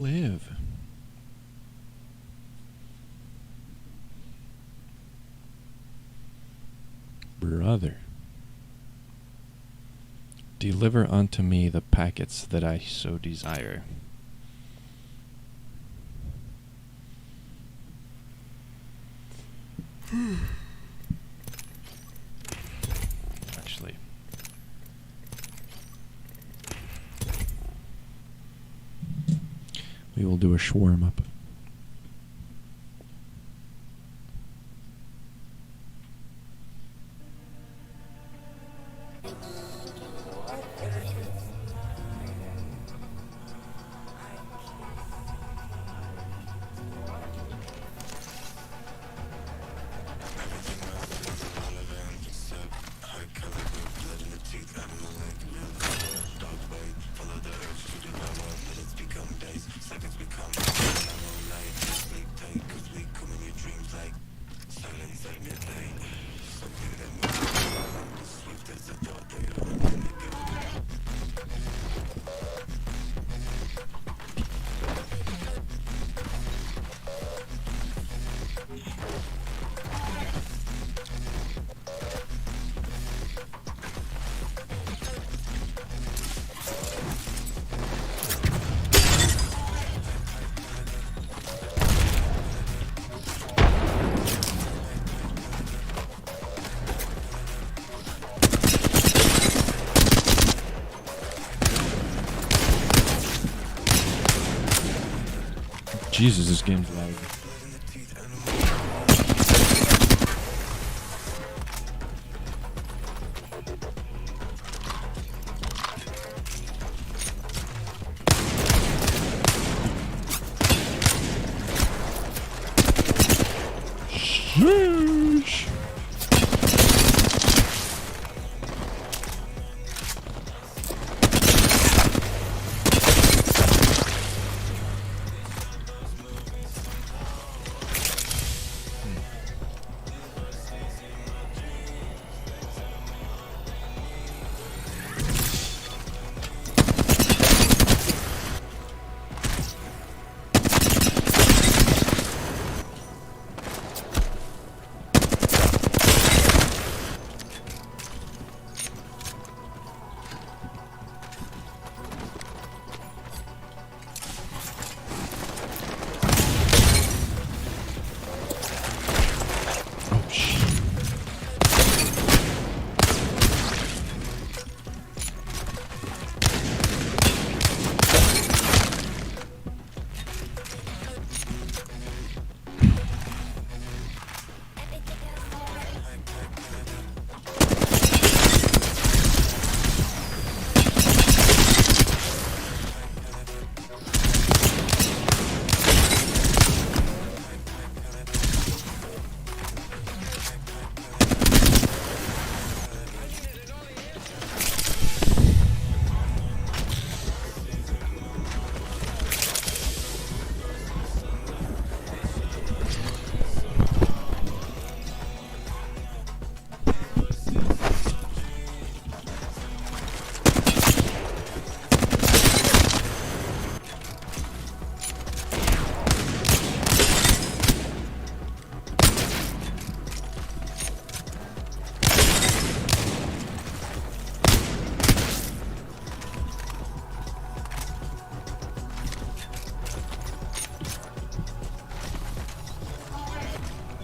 Live. Brother, deliver unto me the packets that I so desire. Actually, we will do a shawarma up. Jesus, this game's loud. Sheesh.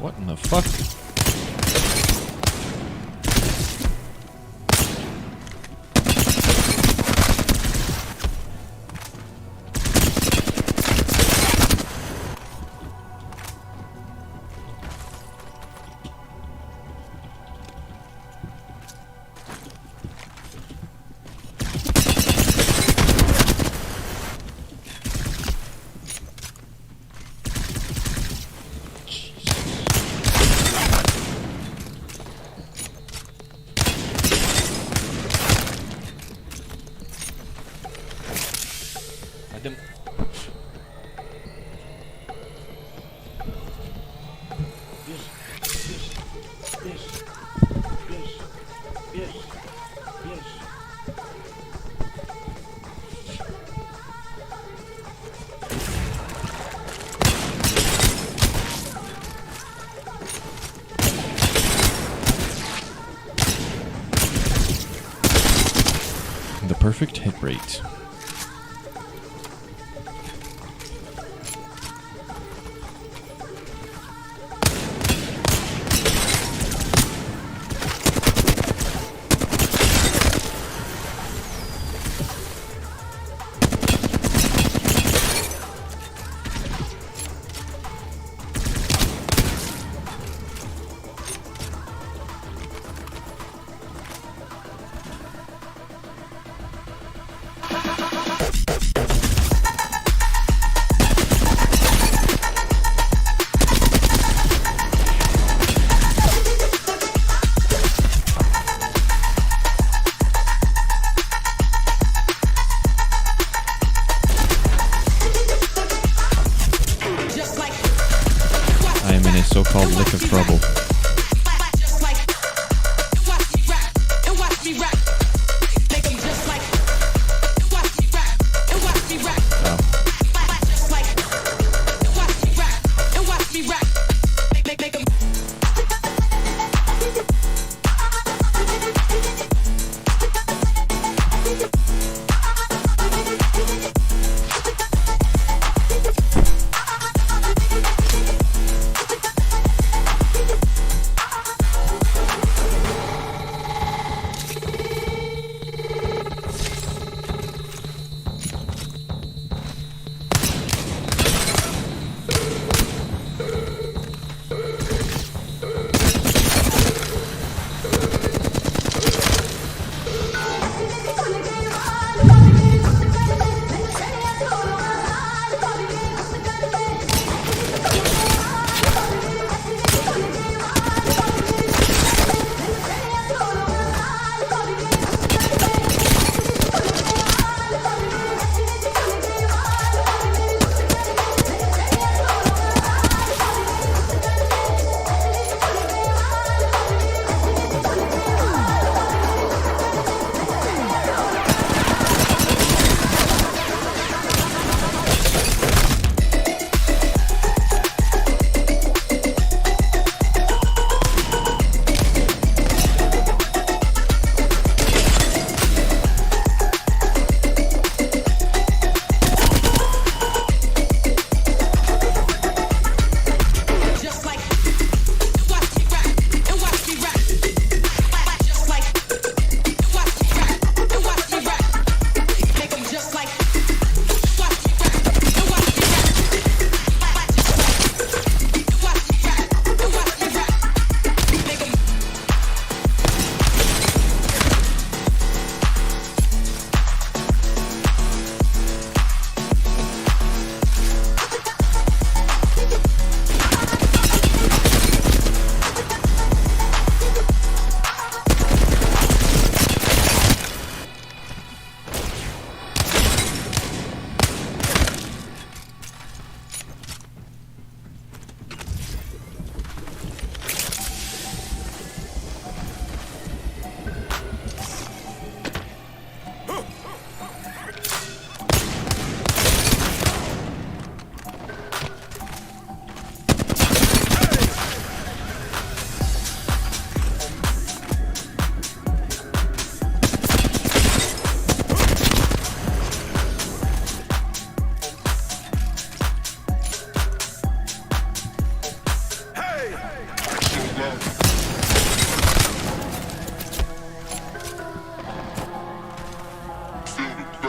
What in the fuck? perfect hit rate. I am in a so-called lick of trouble.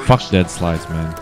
Fuck dead slides, man.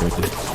birthday.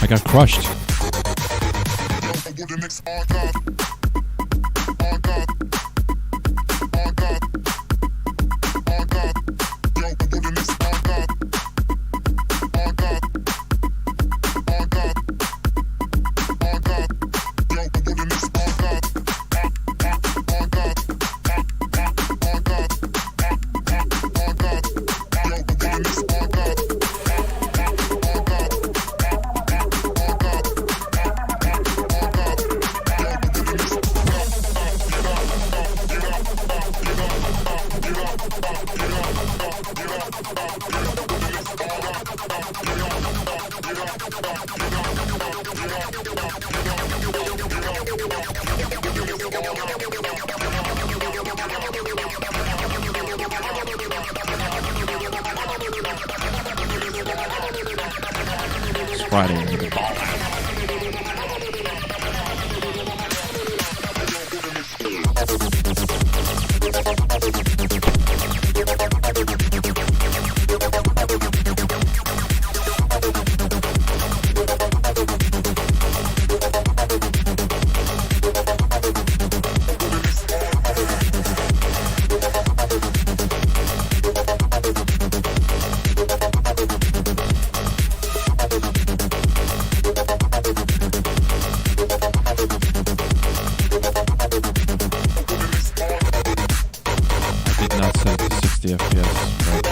I got crushed. Friday. Not set to 60 FPS, but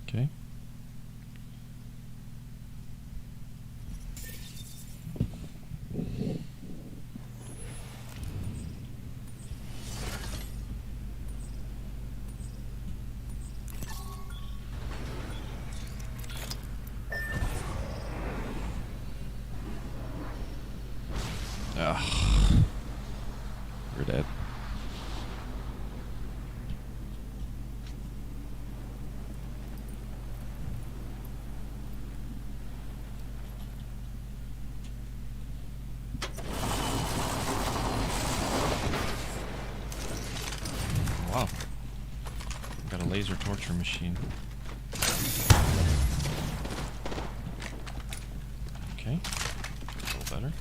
okay. You're dead. Wow. Got a laser torture machine. Okay. A little better.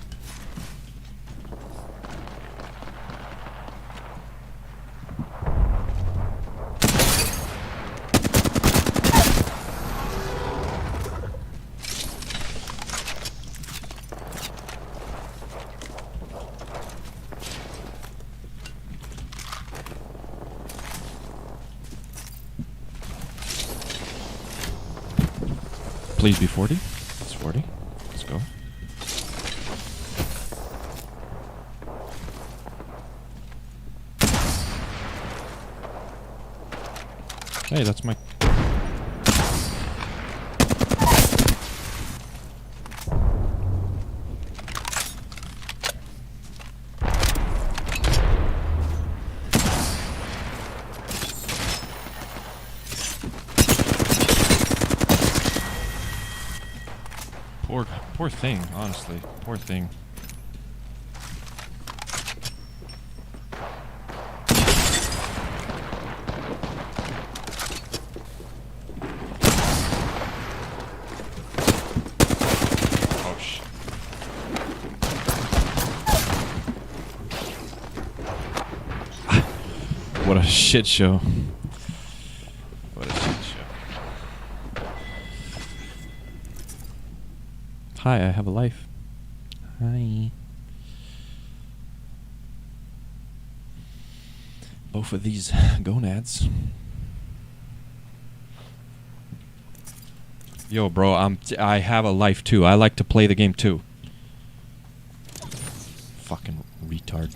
Please be 40. It's 40. Let's go. Hey, that's my... Poor guy. Poor thing, honestly. Poor thing. Oh, shit. What a shit show. What a shit show. Hi, I have a life. Hi. Both of these gonads. Yo, bro, I have a life too. I like to play the game too. Fucking retard.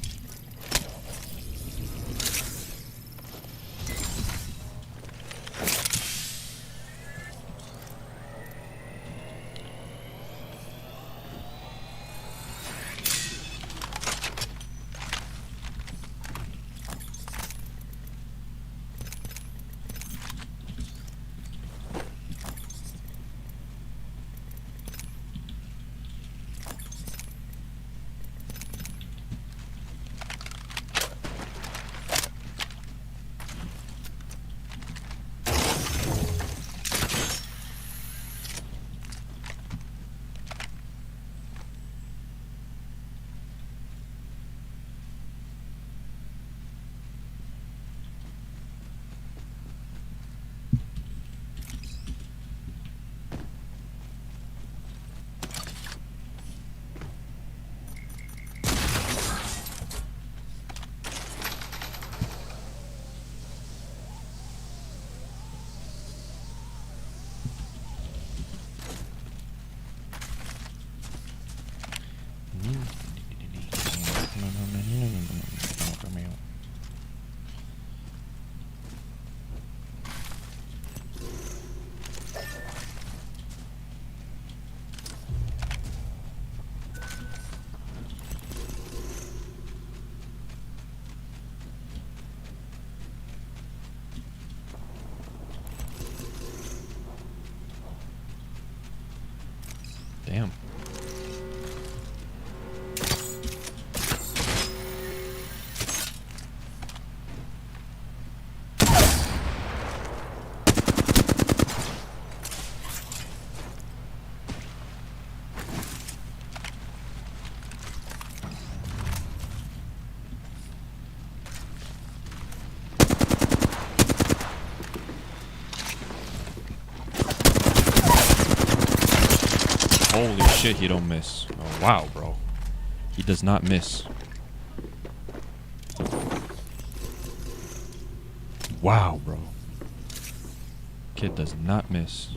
Damn. Holy shit, he don't miss. Oh, wow, bro. He does not miss. Wow, bro. Kid does not miss.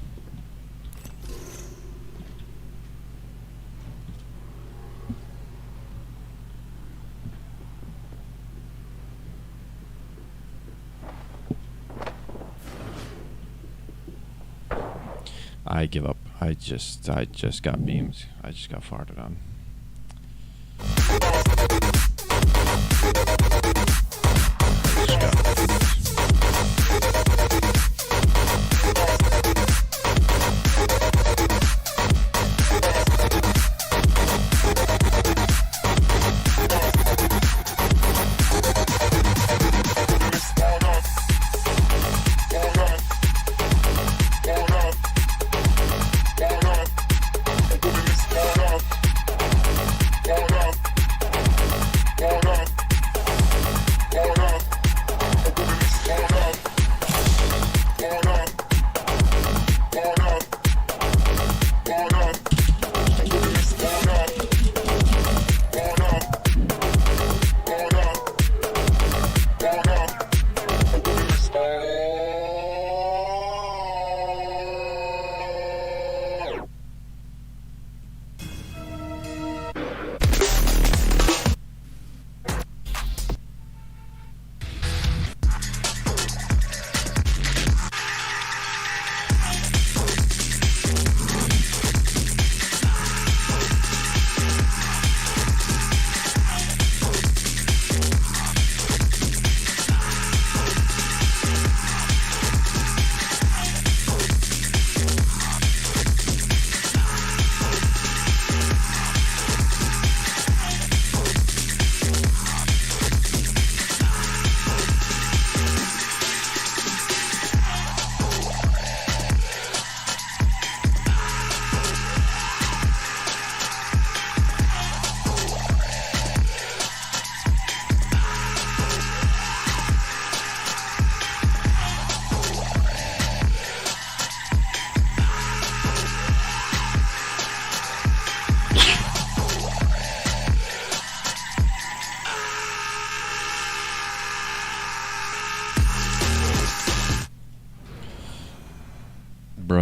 I give up. I just got beamed. I just got farted on.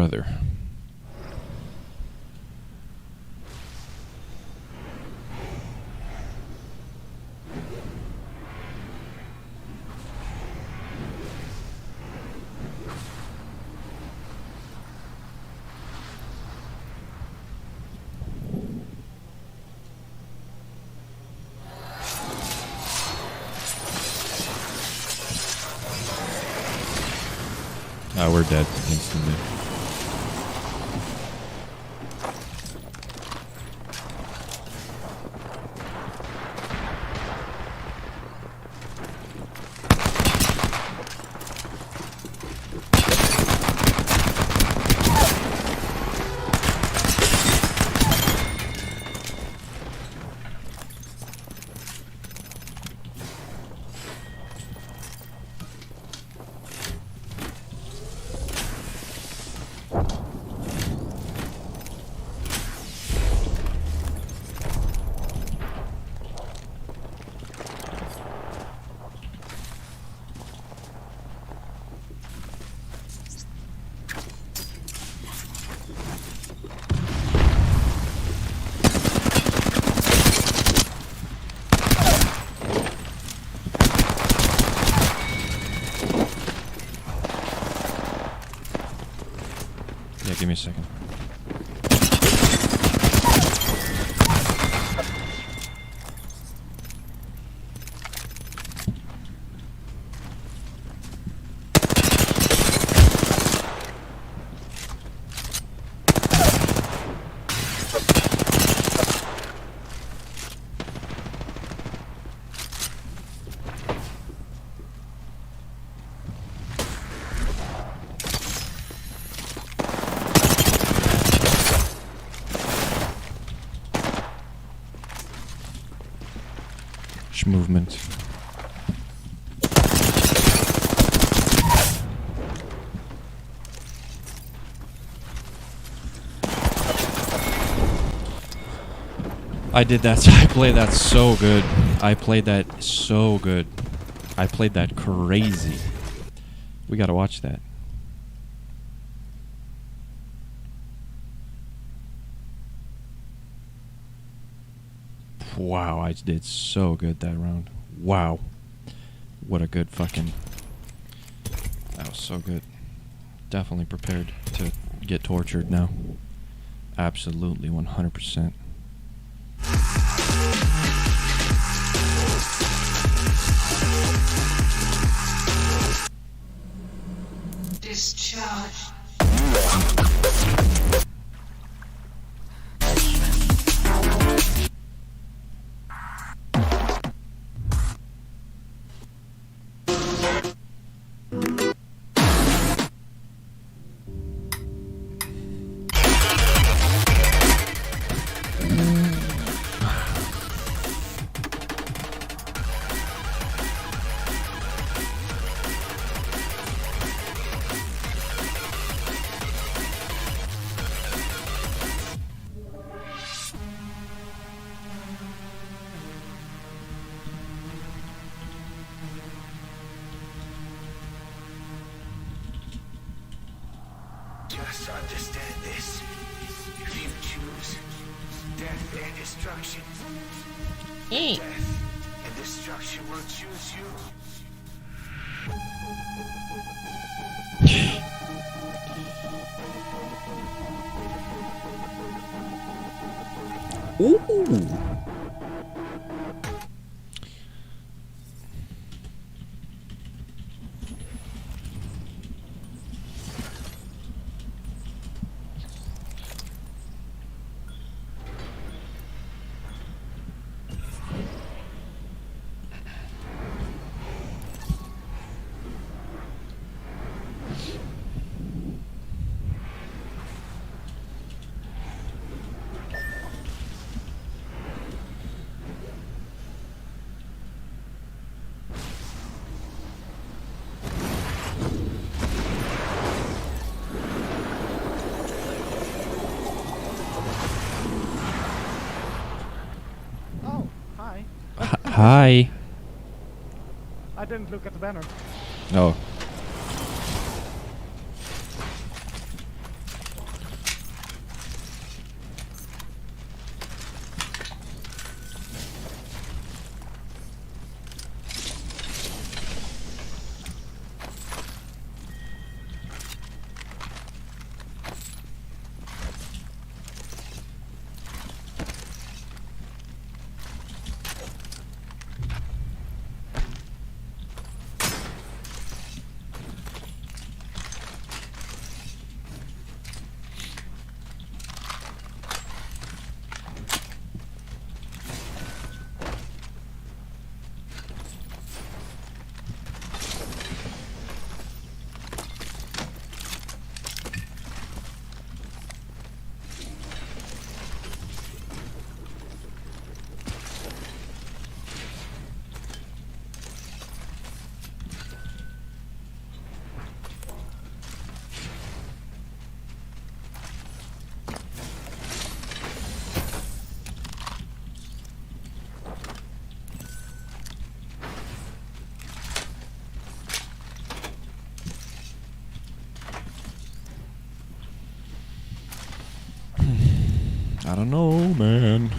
brother. We're dead instantly. Yeah, give me a second. Movement. I did that. I played that so good. I played that so good. I played that crazy. We gotta watch that. Wow, I did so good that round. Wow. What a good fucking... That was so good. Definitely prepared to get tortured now. Absolutely, 100%. Discharge. Just understand this. If you choose death and destruction, death and destruction will choose you. Ooh. Hi. I didn't look at the banner. Oh. I don't know, man.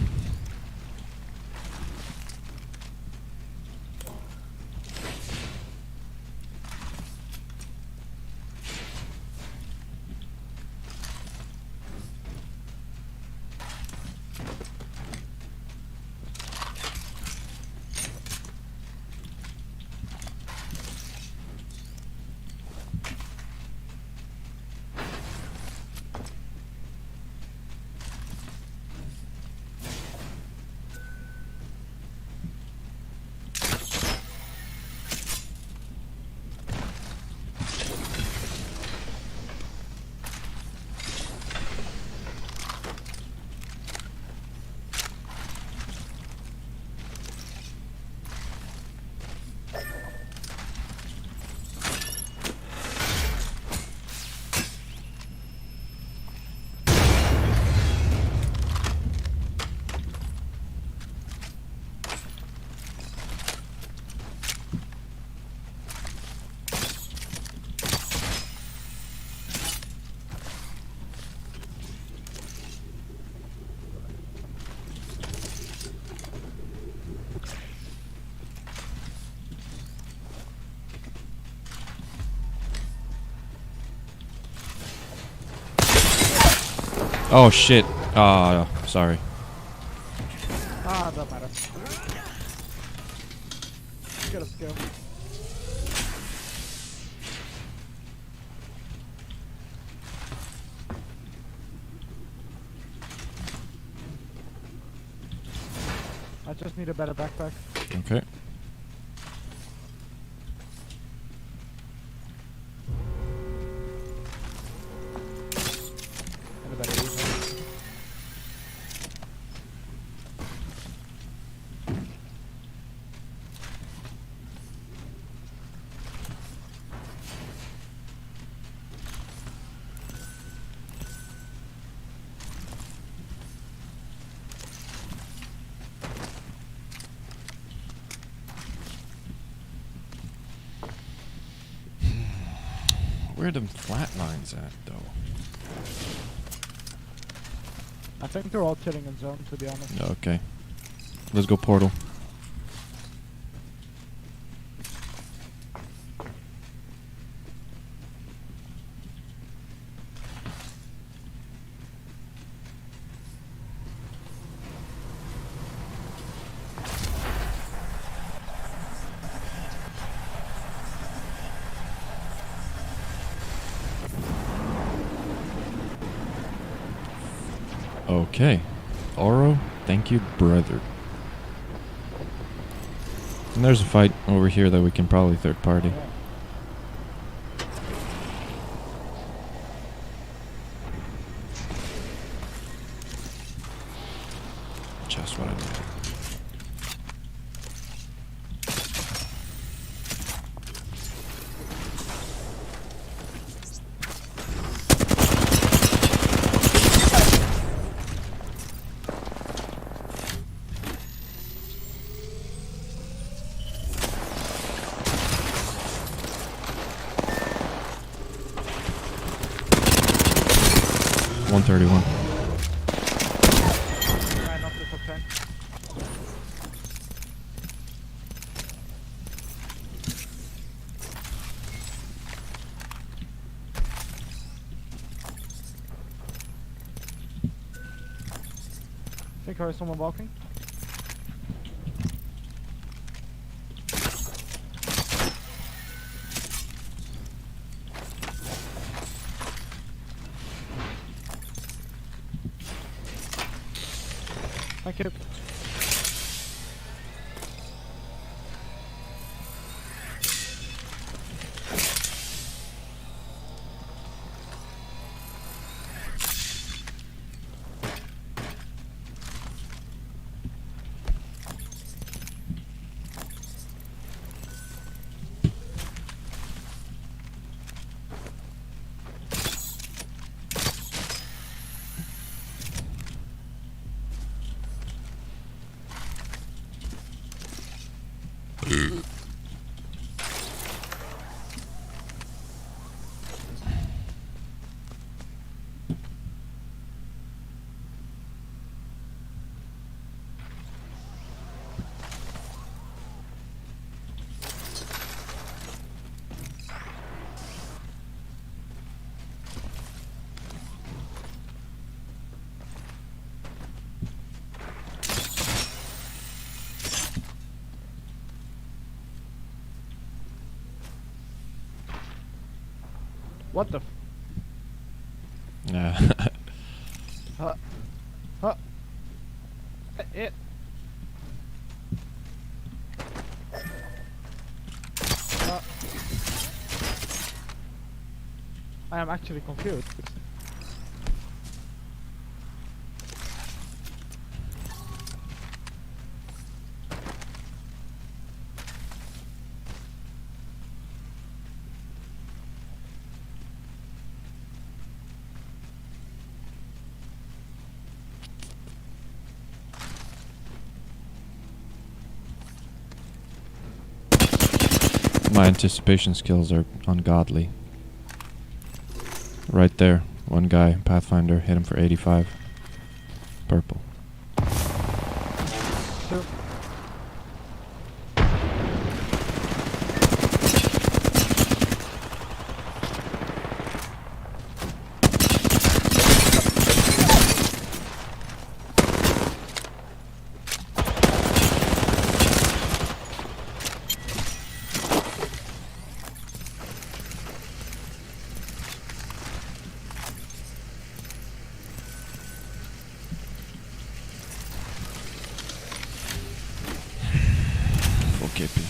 Oh shit. Sorry. Ah, doesn't matter. Get a skill. I just need a better backpack. Okay. And a better easel. Where are them flat lines at, though? I think they're all chilling in zone, to be honest. Okay. Let's go portal. Okay. Oro, thank you, brother. And there's a fight over here that we can probably third party. Yeah. Just what I need. $131. Right, not the top 10. Think I heard someone walking. Thank you. What the? Yeah. Huh? Huh? It. I am actually confused. My anticipation skills are ungodly. Right there, one guy, Pathfinder, hit him for 85. Purple. Shoot. Full KP.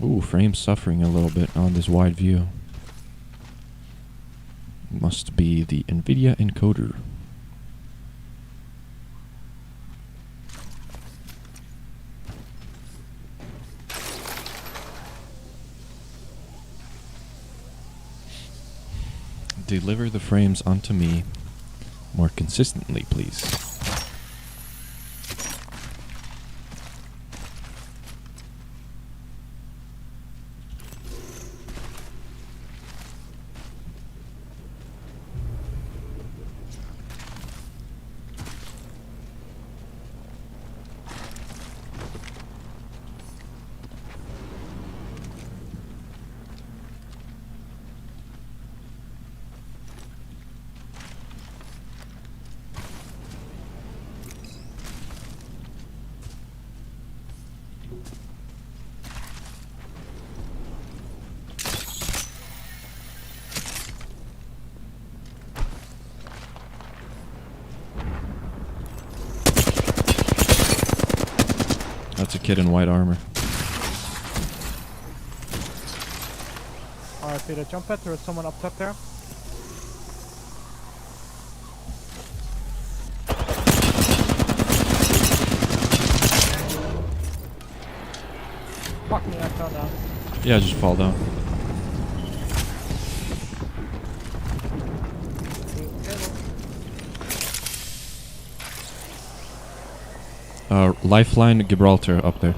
Ooh, frame suffering a little bit on this wide view. Must be the NVIDIA encoder. Deliver the frames onto me more consistently, please. That's a kid in white armor. Alright, Peter, jump it. There is someone up top there. Fuck me, I fell down. Yeah, just fall down. Lifeline Gibraltar up there.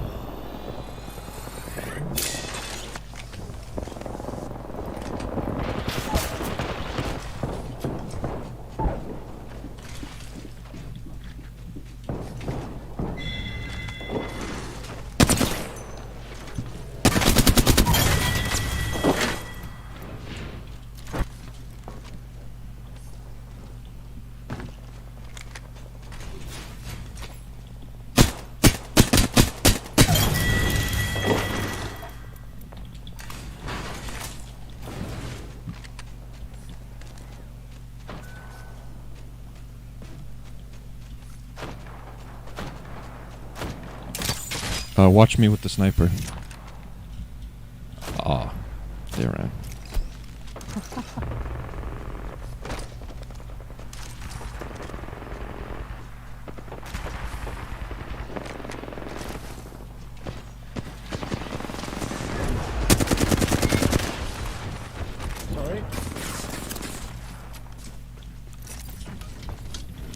Watch me with the sniper. Ah, they ran. Sorry.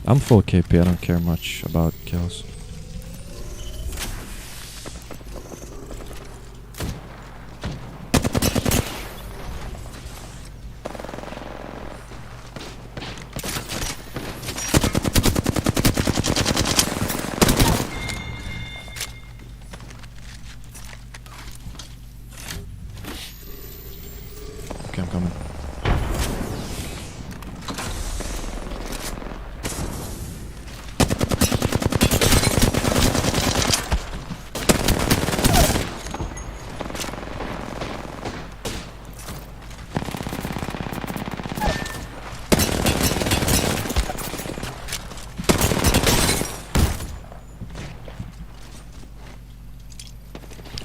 I'm full KP, I don't care much about kills.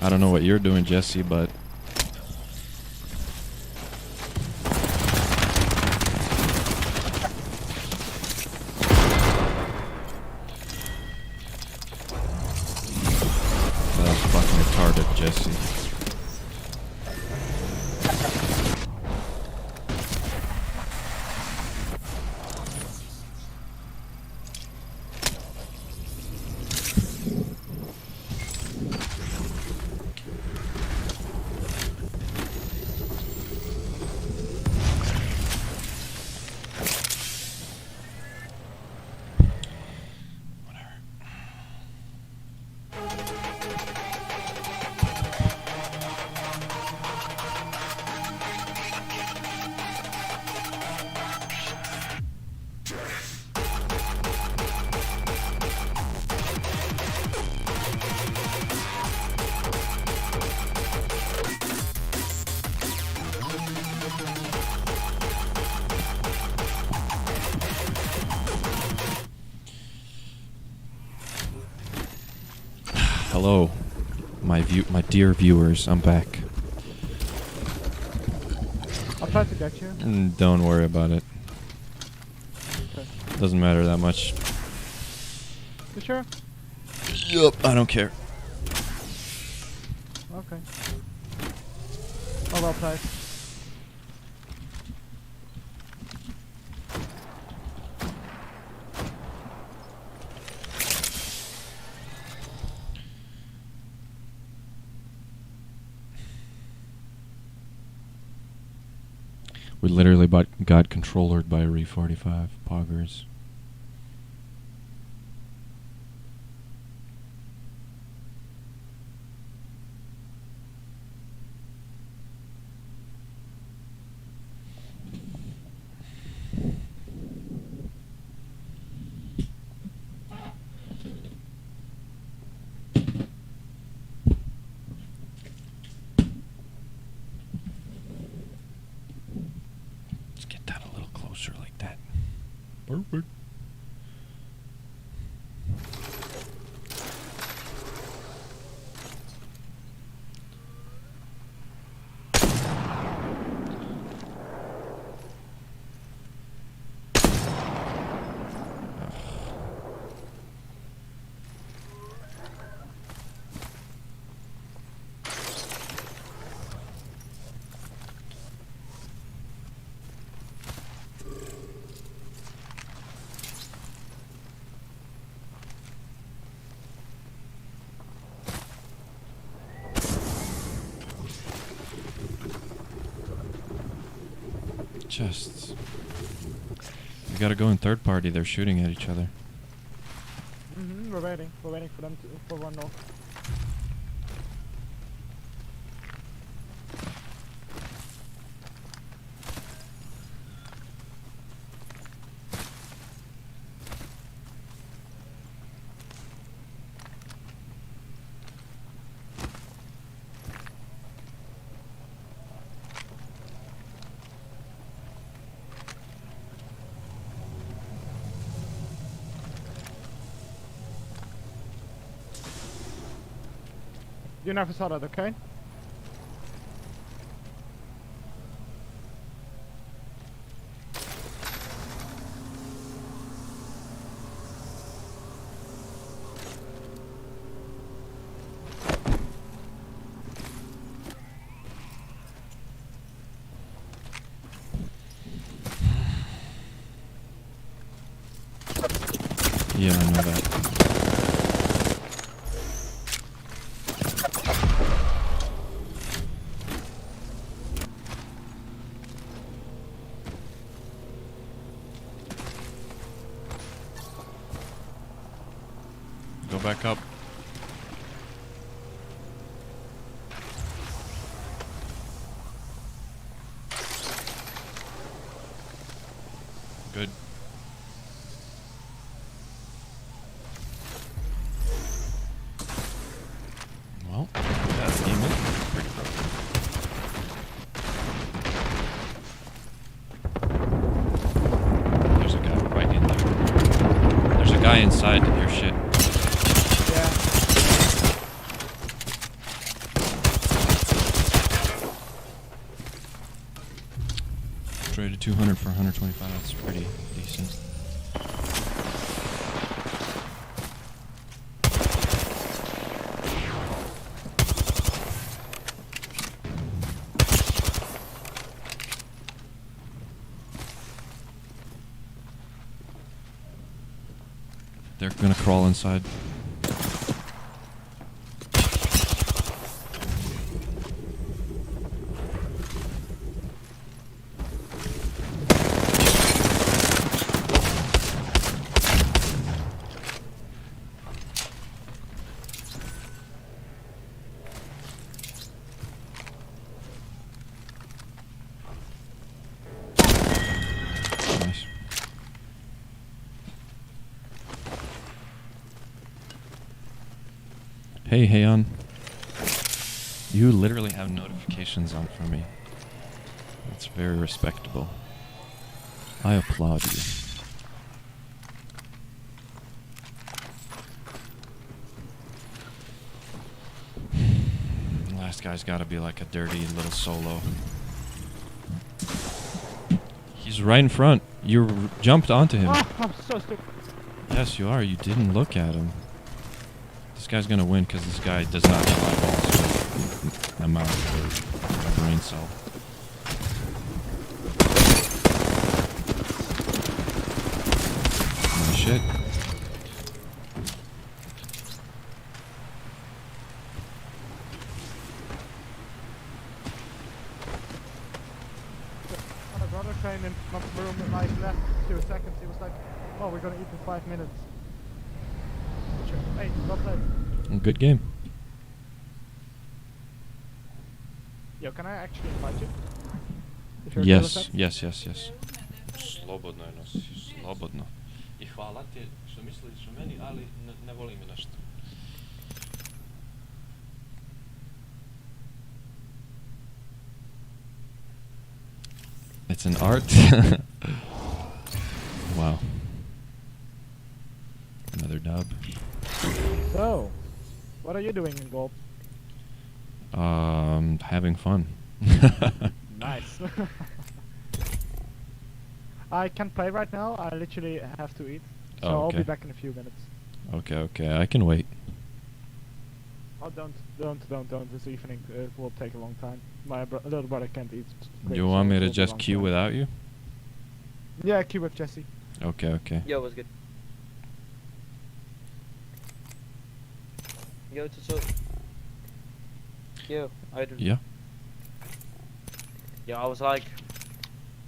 I don't know what you're doing, Jesse, but that was fucking retarded, Jesse. Hello, my dear viewers. I'm back. I'll try to get you. Don't worry about it. Okay. Doesn't matter that much. You sure? Yup, I don't care. Okay. Oh, well played. We literally got controllered by Re-45 poggers. Let's get that a little closer like that. Perfect. Just... We gotta go in third party, they're shooting at each other. We're waiting. We're waiting for them for one north. You never saw that, okay? Yeah, I know that. Go back up. Good. Well, that demon is pretty broken. There's a guy right in there. There's a guy inside your shit. Yeah. Traded 200 for 125. That's pretty decent. They're gonna crawl inside. Nice. Hey, Heyon. You literally have notifications on for me. That's very respectable. I applaud you. The last guy's gotta be like a dirty little solo. He's right in front. You jumped onto him. Oh, I'm so stupid. Yes, you are. You didn't look at him. This guy's gonna win because this guy does not have eyeballs with a mouth or a brain cell. Oh, shit. When a brother came in from the room in like left 2 seconds, he was like, "Oh, we're gonna eat in 5 minutes." Sure. Hey, well played. Good game. Yo, can I actually invite you? If you're Yes, good with yes, yes, yes. Slobodno je nosi, slobodno. I hvala ti što misliš o meni, ali ne volim me nešto. It's an art. Wow. Another dub. that? So, what are you doing in Gulp? Having fun. Nice. I can't play right now. I literally have to eat. So Oh, I'll okay. be back in a few minutes. Okay, okay, I can wait. Oh, don't this evening. It will take a long time. My little brother can't eat. quick, You so want me it to will be a just long queue time. without you? Yeah, queue with Jesse. Okay, okay. Yo, what's good? Yo, what's up? Yo, Yeah. Yo, I was like,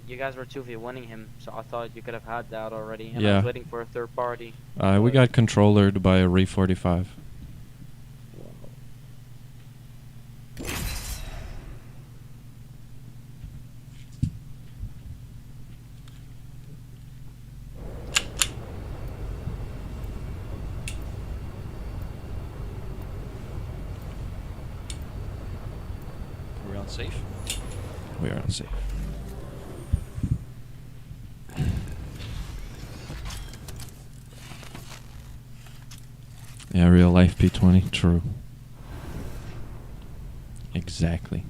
you guys were 2v winning him, so I thought you could have had that already, and I Yeah. was waiting for a third party. We got controllered by a Re-45. We're unsafe? We are unsafe. Yeah, real life P20, true. Exactly.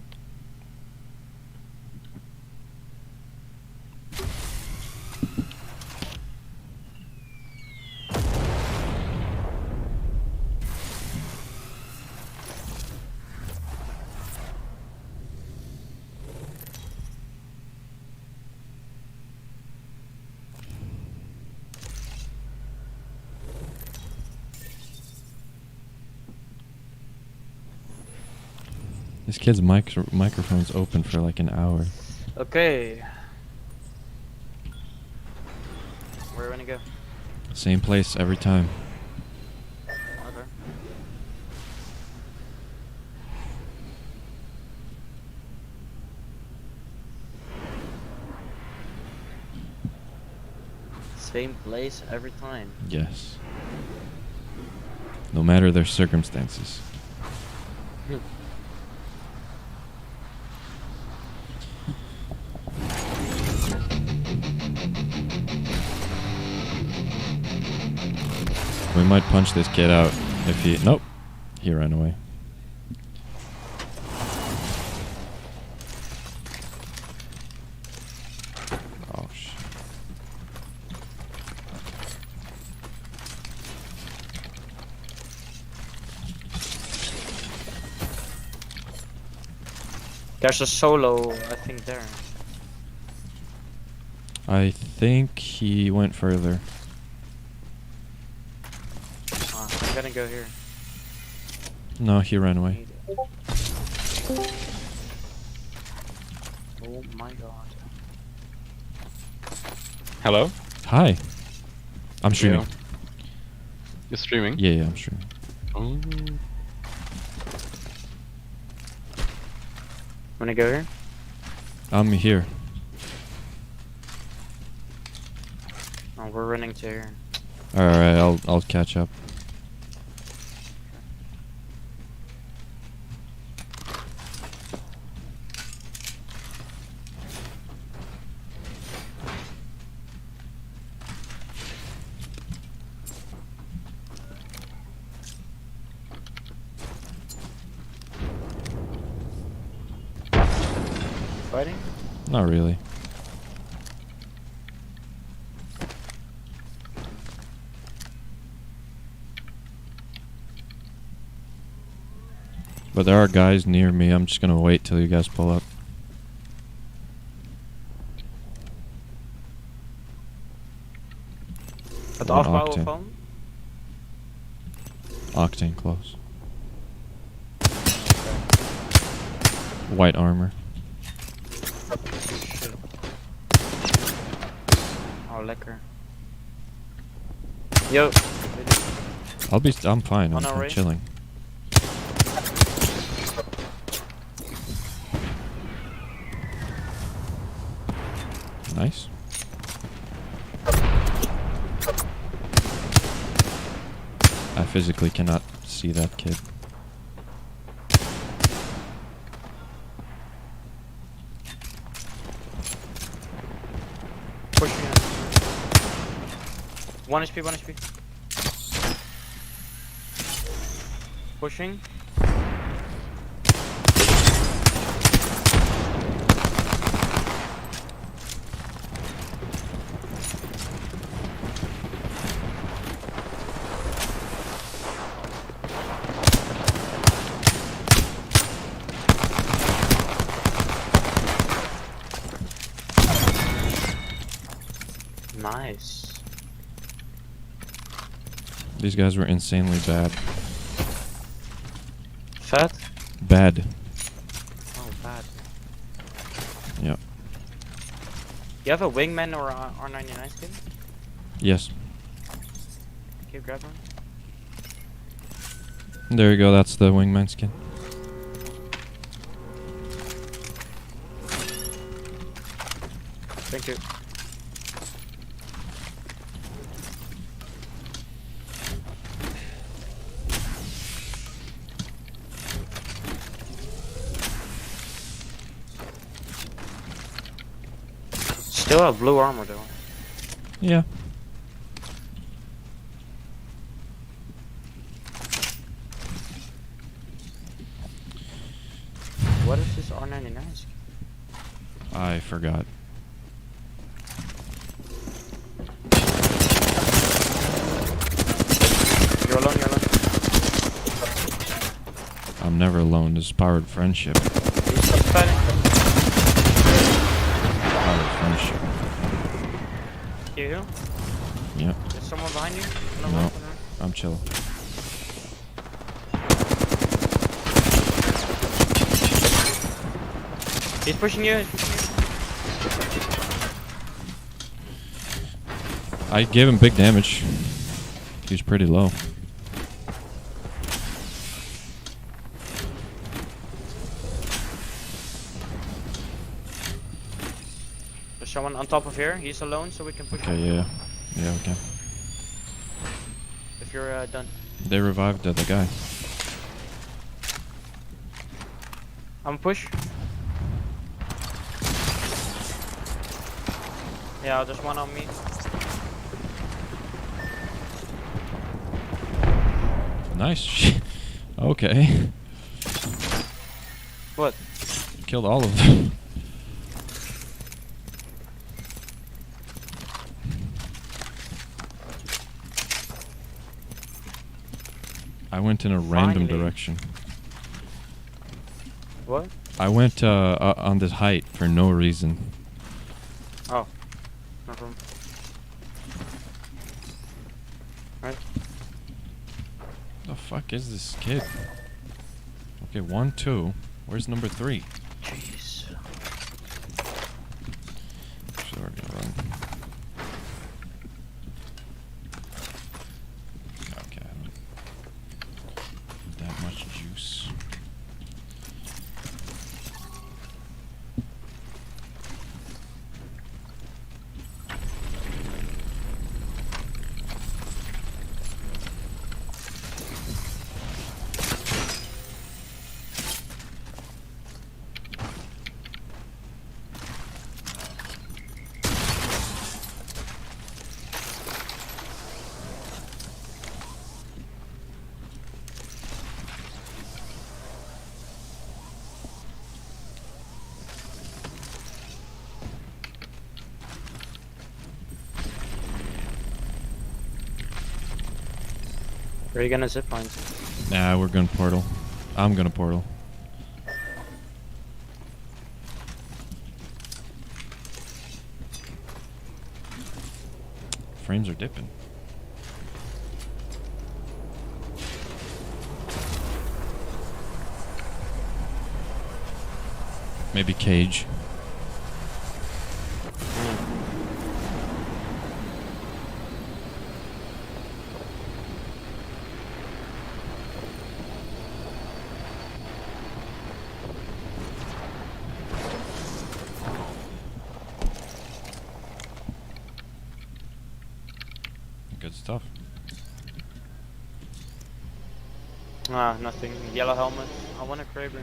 This kid's microphone's open for like an hour. Okay. Where are we gonna go? Same place every time. Okay. Same place every time. Yes. No matter their circumstances. We might punch this kid out if he... Nope. He ran away. There's a solo, I think, there. I think he went further. I'm gonna go here. No, he ran away. Oh my god. Hello? Hi. I'm streaming. Yeah. You're streaming? Yeah, I'm streaming. Oh. Wanna go here? I'm here. Oh, we're running to here. Alright, I'll catch up. Fighting? Not really. But there are guys near me. I'm just gonna wait till you guys pull up. At One off power octane. phone? Octane close. White armor. Oh, liquor. Yo. I'm fine. On I'm our way? chilling. Nice. I physically cannot see that kid. Pushing in. 1 HP, 1 HP. Pushing. Nice. These guys were insanely bad. Fat? Bad. Oh, bad. Yep. You have a wingman or a R99 skin? Yes. Can you grab one? There you go. That's the wingman skin. Thank you. Still have blue armor though. Yeah. What is this R99 skin? I forgot. You're alone, you're alone. I'm never alone. This is powered friendship. He's fighting. Powered friendship. Can you heal? Yep. Is someone behind you? No. I'm chill. He's pushing you. He's pushing you. I gave him big damage. He was pretty low. There's someone on top of here. He's alone, so we can push Okay, him. yeah. Yeah, okay. If you're done. They revived the other guy. I'm push. Yeah, there's one on me. Nice. Okay. What? Killed all of them. I went in a random Finally. direction. What? I went on this height for no reason. Oh. No problem. Right. The fuck is this kid? Okay, 1, 2. Where's number 3? Jeez. So we're gonna run. Okay, I don't need that much juice. Where are you gonna zip line? Nah, we're gonna portal. I'm gonna portal. Frames are dipping. Maybe cage. Good stuff. Ah, nothing. Yellow helmet. I want a Kraber.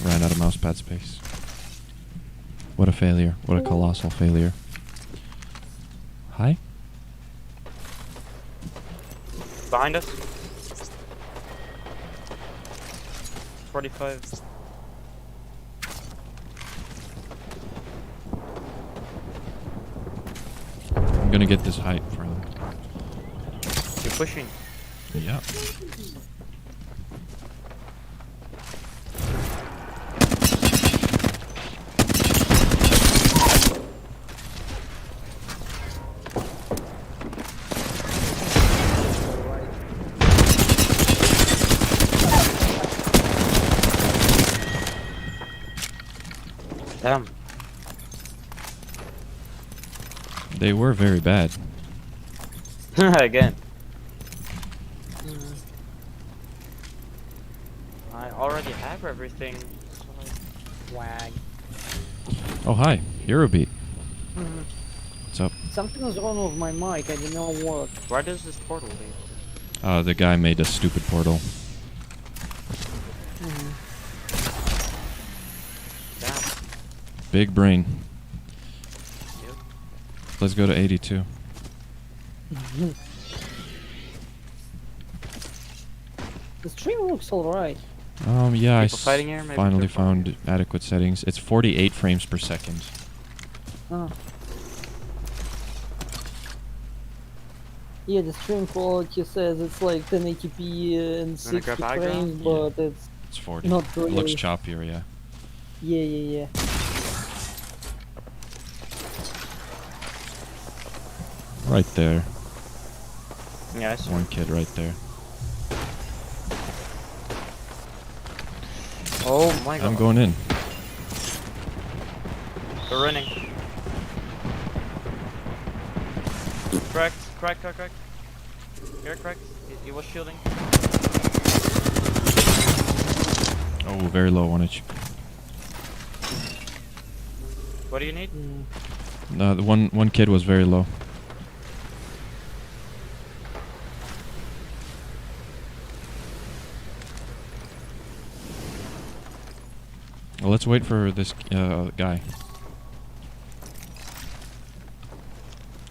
Ran out of mousepad space. What a failure. What a colossal failure. Hi? Behind us. 45. I'm gonna get this height for them. You're pushing. Yeah. Damn. They were very bad. Again. I already have everything. So wag. Oh, hi. Eurobeat. Mhm. What's up? Something was wrong with my mic, I didn't know what. Where does this portal lead? The guy made a stupid portal. Damn. Big brain. Yep. Let's go to 82. The stream looks alright. Yeah, I People fighting here? Maybe finally they're fighting. found adequate settings. It's 48 frames per second. Oh. Yeah, the stream quality says it's like 1080p and Wanna 60 grab high frames, ground? but it's It's 40. not It looks really. choppier, yeah. Yeah. Right there. Yes. One kid right there. Oh my god. I'm going in. They're running. Cracked. Here, cracked. He was shielding. Oh, very low 1 HP. What do you need? No, the one kid was very low. Well, let's wait for this guy.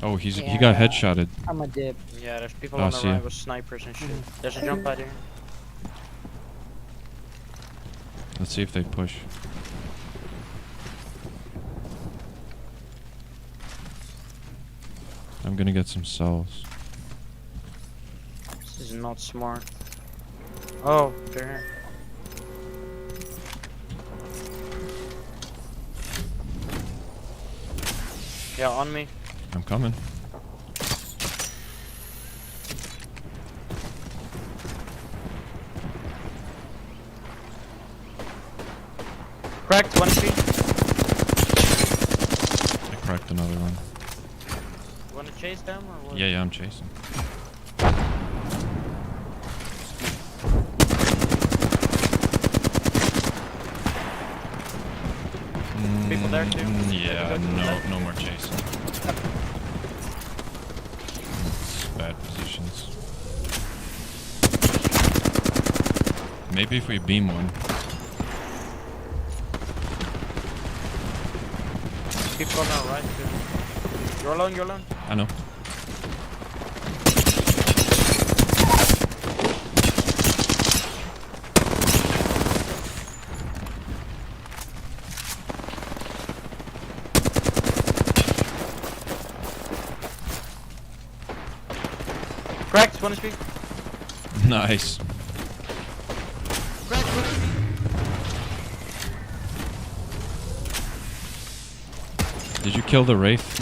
Oh, he got Yeah. headshotted. I'm a dip. Yeah, there's people Oh, on the see ya. right with snipers and shit. There's a jump pad here. Let's see if they push. I'm gonna get some cells. not smart. Oh, they're here. Yeah, on me. I'm coming. Cracked, 1 HP. I cracked another one. You wanna chase them or what? Yeah, I'm chasing. People there too? Yeah, no more chasing. It's bad positions. Maybe if we beam one. Keep going out right too. You're alone, you're alone. I know. Cracked, 1 HP. Nice. Cracked, 1 HP. Did you kill the Wraith?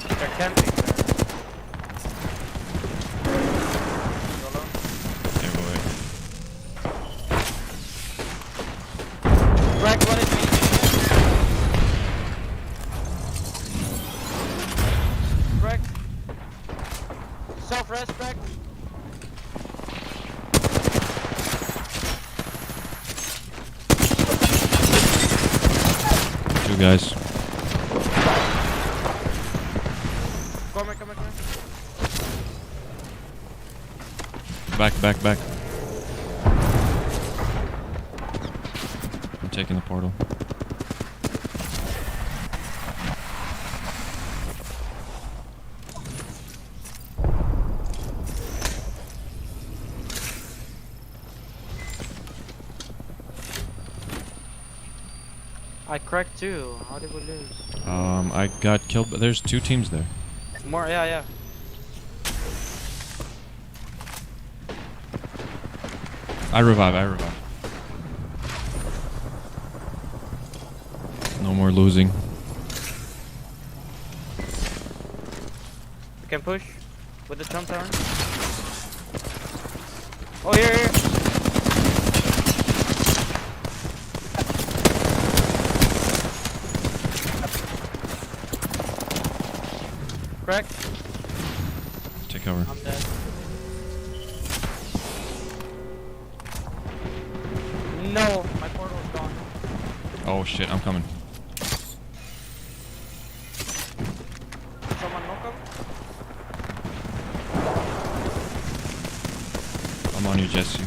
They're camping there. You're alone. There we go. Cracked, 1 HP. Cracked. Self-rest, cracked. Two guys. Come here, come here, come here. Back. I'm taking the portal. I cracked too. How did we lose? I got killed, but there's two teams there. More, yeah. I revive. No more losing. We can push with the jump tower. Oh, here. Crack. Take cover. I'm dead. No, my portal's gone. Oh shit, I'm coming. Someone knock him? I'm on you, Jesse.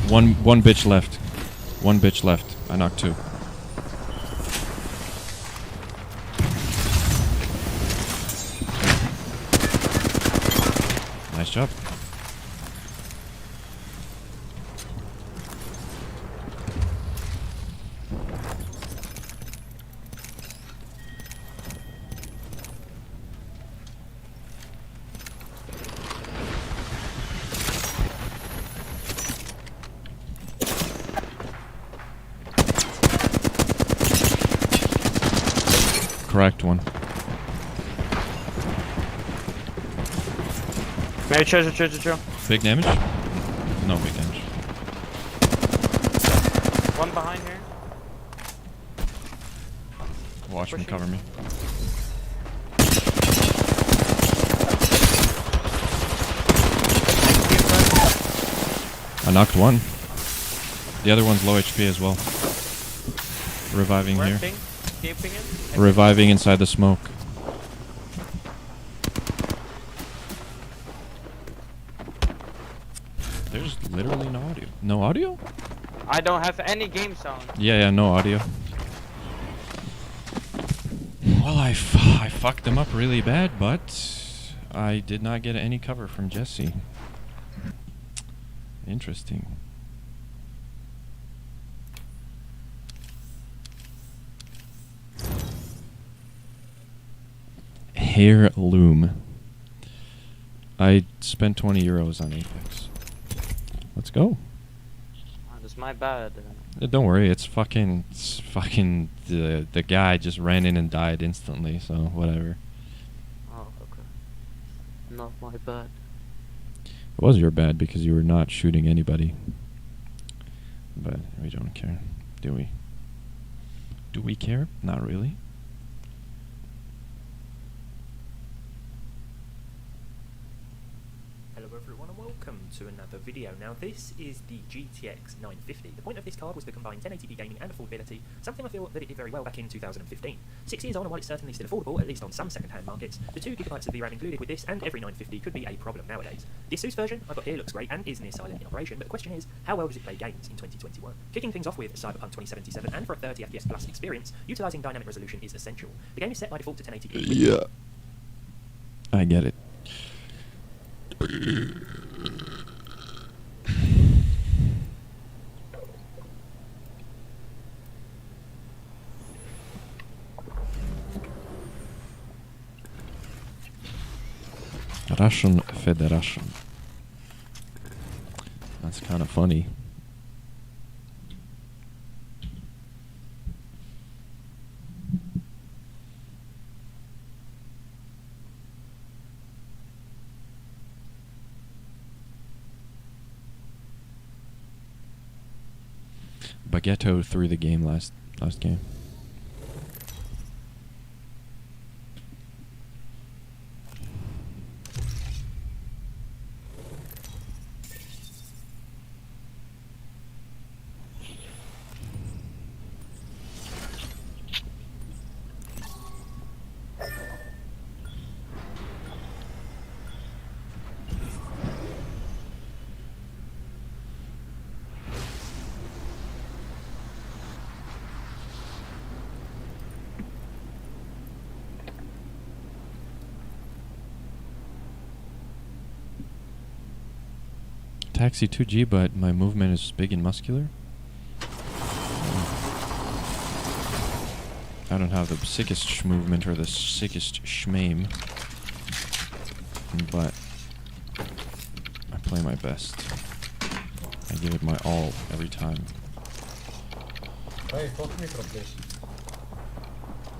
One bitch left. One bitch left. I knocked two. Nice job. Correct one. Maybe chill. Big damage? No big damage. One behind here. Watch me, Pushing. cover me. I knocked one. The other one's low HP as well. Reviving here. Ramping, keeping it. Reviving inside the smoke. There's literally no audio. No audio? I don't have any game sound. Yeah, no audio. I fucked them up really bad, but I did not get any cover from Jesse. Interesting. Heirloom. I spent 20 euros on Apex. Let's go. That's my bad. Don't worry, it's fucking the guy just ran in and died instantly, so whatever. Oh, okay. Not my bad. It was your bad because you were not shooting anybody. But we don't care, do we? Do we care? Not really. Hello everyone and welcome to another video. Now this is the GTX 950. The point of this card was to combine 1080p gaming and affordability, something I feel that it did very well back in 2015. 6 years on, and while it's certainly still affordable, at least on some second-hand markets, the 2 GB of VRAM included with this and every 950 could be a problem nowadays. The ASUS version I've got here looks great and is near silent in operation, but the question is, how well does it play games in 2021? Kicking things off with Cyberpunk 2077, and for a 30 FPS plus experience, utilising dynamic resolution is essential. The game is set by default to 1080p. Yeah. I get it. Russian Federation. That's kind of funny. Baguetto threw the game last game. Taxi 2G, but my movement is big and muscular. I don't have the sickest movement or the sickest schmame, but I play my best. I give it my all every time. Hey, talk to me from this.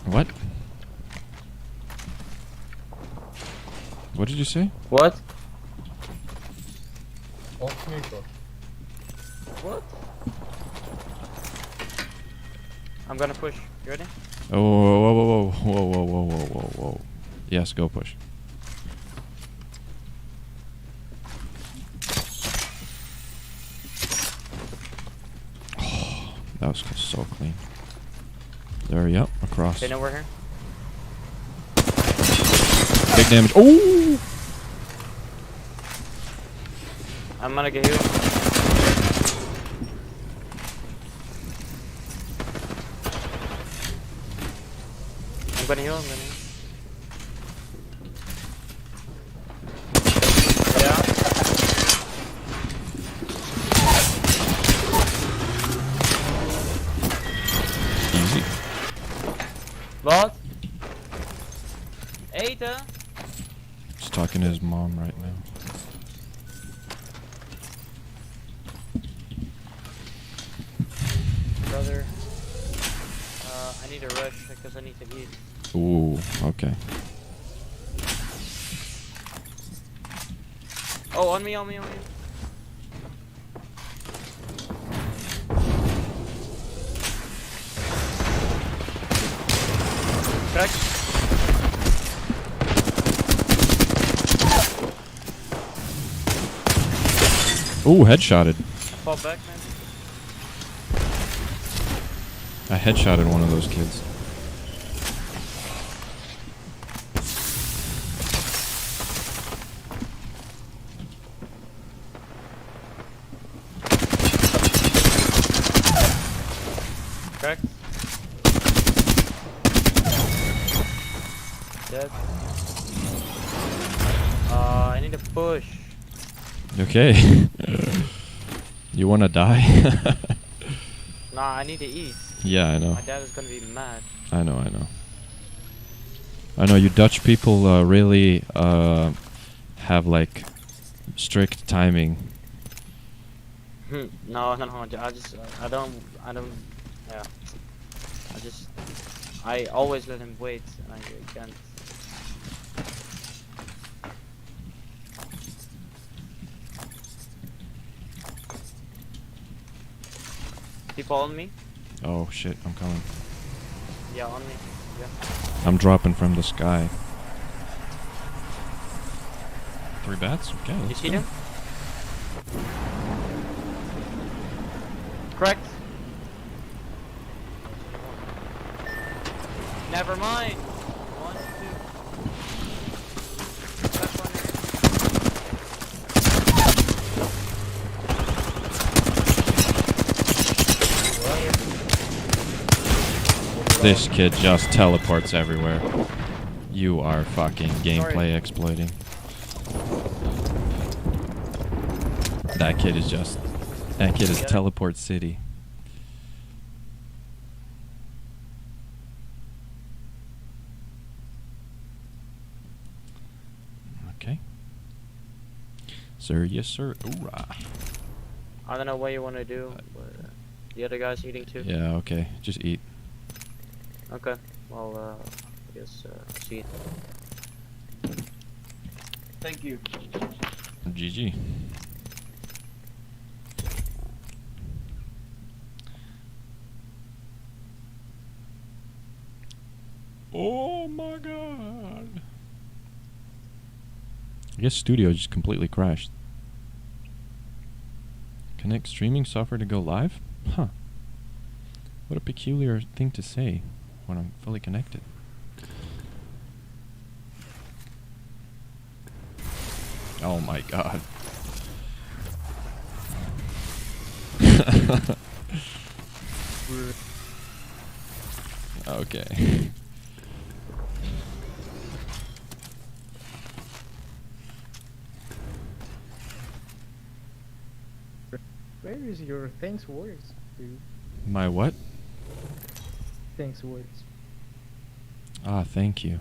What? What did you say? What? Off micro. What? I'm gonna push. You ready? Oh, whoa, whoa, whoa, whoa, whoa, whoa, whoa, whoa, whoa. Yes, go push. Oh, that was so clean. There, yep, across. They know we're here. Big damage. Oh! I'm gonna get healed. I'm gonna heal. Yeah. Easy. What? Ada? Just talking to his mom right now. Brother. I need a rush because I need to eat. Ooh, okay. Oh, on me. Crack. Ooh, headshotted. Fall back, man. I headshotted one of those kids. Crack. to push. Okay. You wanna die? Nah, I need to eat. Yeah, I know. My dad is gonna be mad. I know. I know you Dutch people really have like strict timing. No. I don't. Yeah. I always let him wait, and I can't. People on me? Oh shit, I'm coming. Yeah, on me. Yeah. I'm dropping from the sky. 3 bats? Okay. You let's see go. them? Correct. Never mind. 1, 2. Left one. This kid just teleports everywhere. You are fucking gameplay exploiting. That kid is teleport city. Okay. Sir, yes sir. Hoorah. I don't know what you want to do, but the other guy's eating too. Yeah, okay. Just eat. Okay. Well, I guess see. Thank you. GG. Oh my god. I guess Studio just completely crashed. Connect streaming software to go live? Huh. What a peculiar thing to say when I'm fully connected. Oh my god. Okay. Where is your thanks words, dude? My what? Thanks words. Ah, thank you.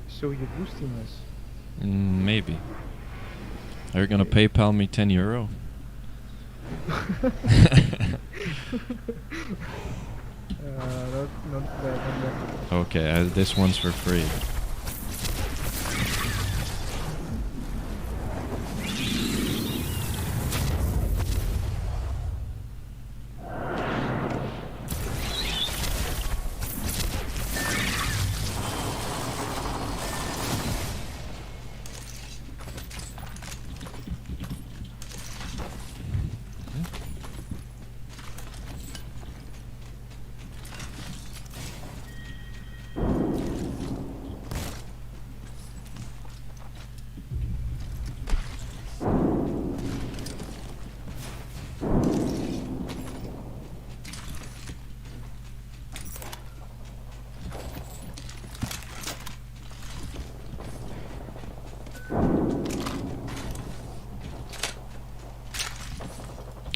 So you're boosting us. Maybe. Are you gonna PayPal me €10? Not bad. Okay, this one's for free.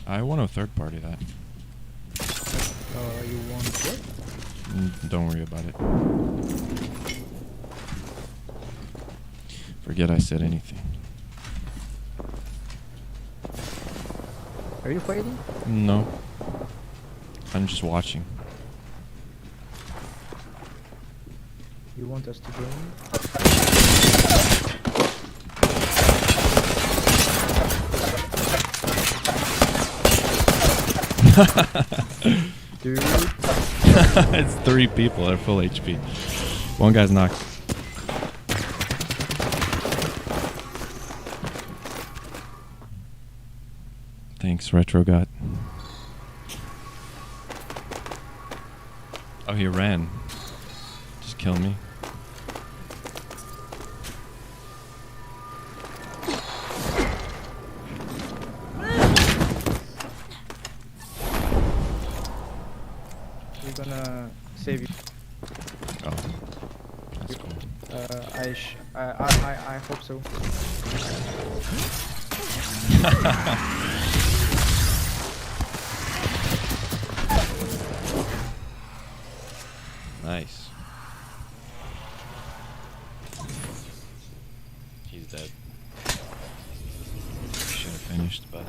I want to third party that. You want what? Don't worry about it. Forget I said anything. Are you fighting? No. I'm just watching. You want us to join you? Dude. It's 3 people at full HP. One guy's knocked. Thanks, RetroGot. Oh, he ran. Just kill me. We're gonna save you. Oh, that's cool. I hope so. Nice. He's dead. Should have finished, but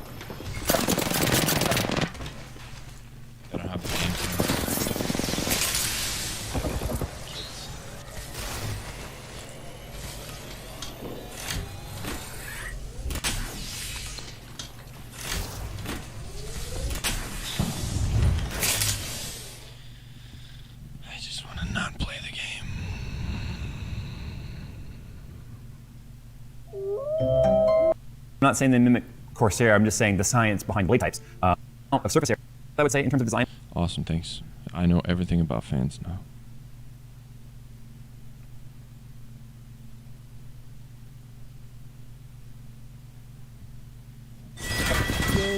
I don't have the game sense. Kids. I just want to not play the game. I'm not saying they mimic Corsair, I'm just saying the science behind blade types of surface area. I would say in terms of design. Awesome, thanks. I know everything about fans now.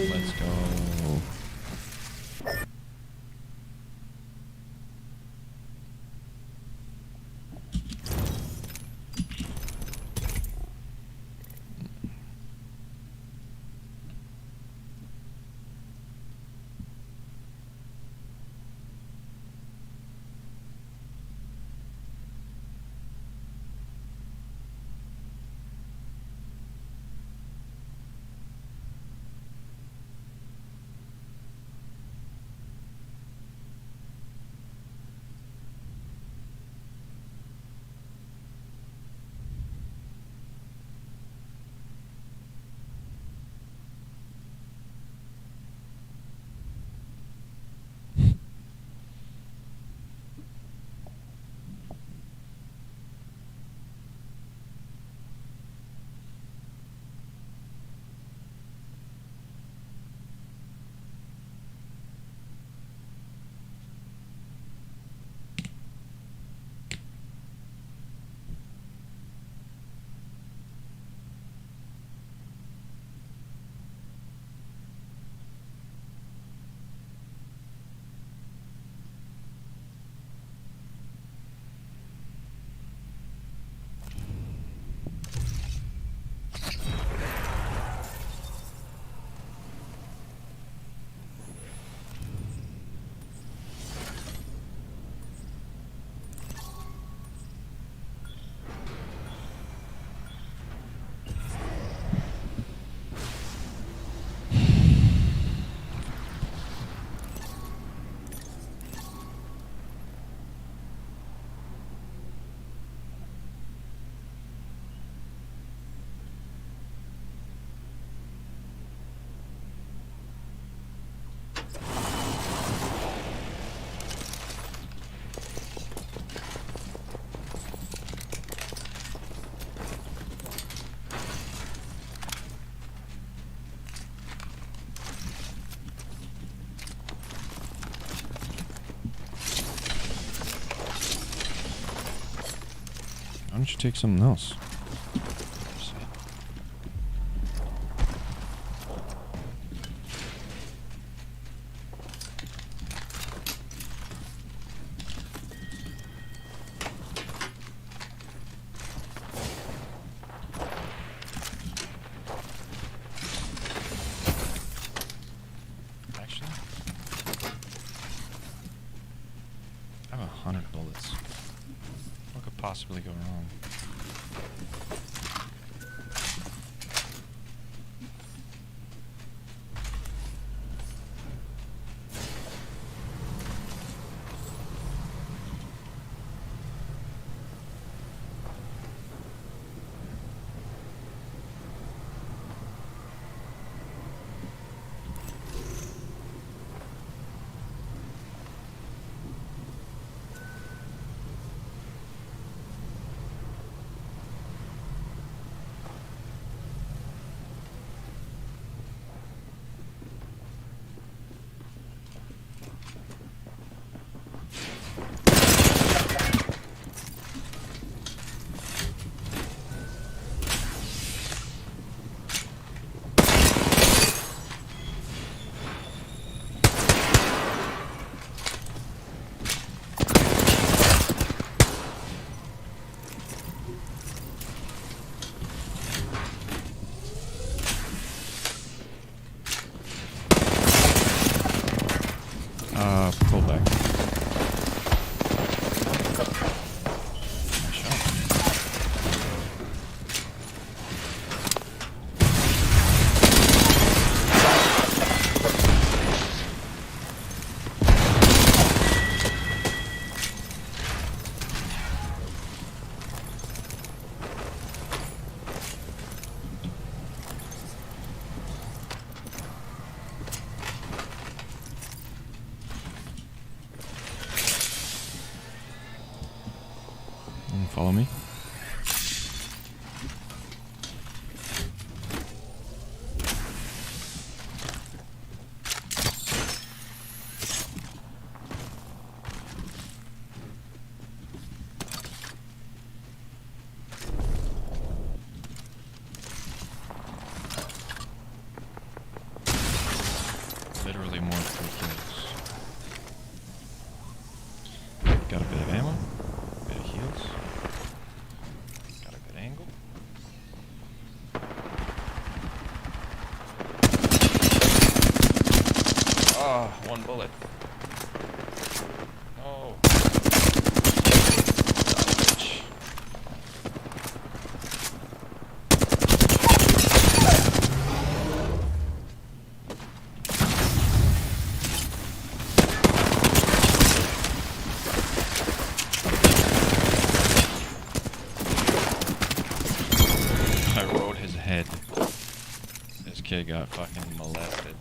Let's go. Why don't you take something else? Actually, I have 100 bullets. What could possibly go wrong? pull back. Nice shot. Follow me. Literally more free kills. Got a bit of ammo, bit of heals. Got a good angle. Ah, one bullet. No. Bitch. I rode his head. This kid got fucking molested.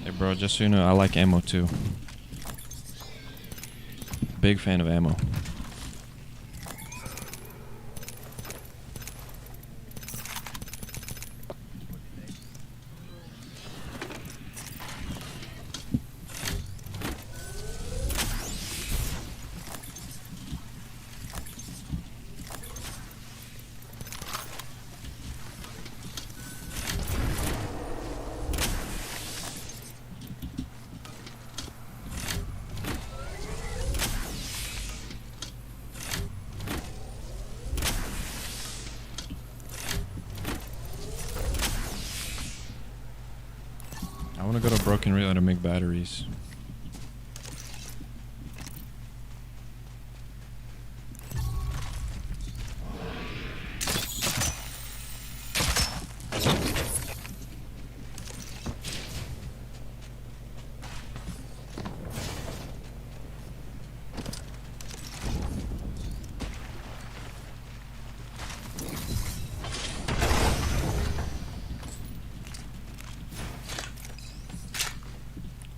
Hey bro, just so you know, I like ammo too. Big fan of ammo. I want to go to Broken Relay to make batteries.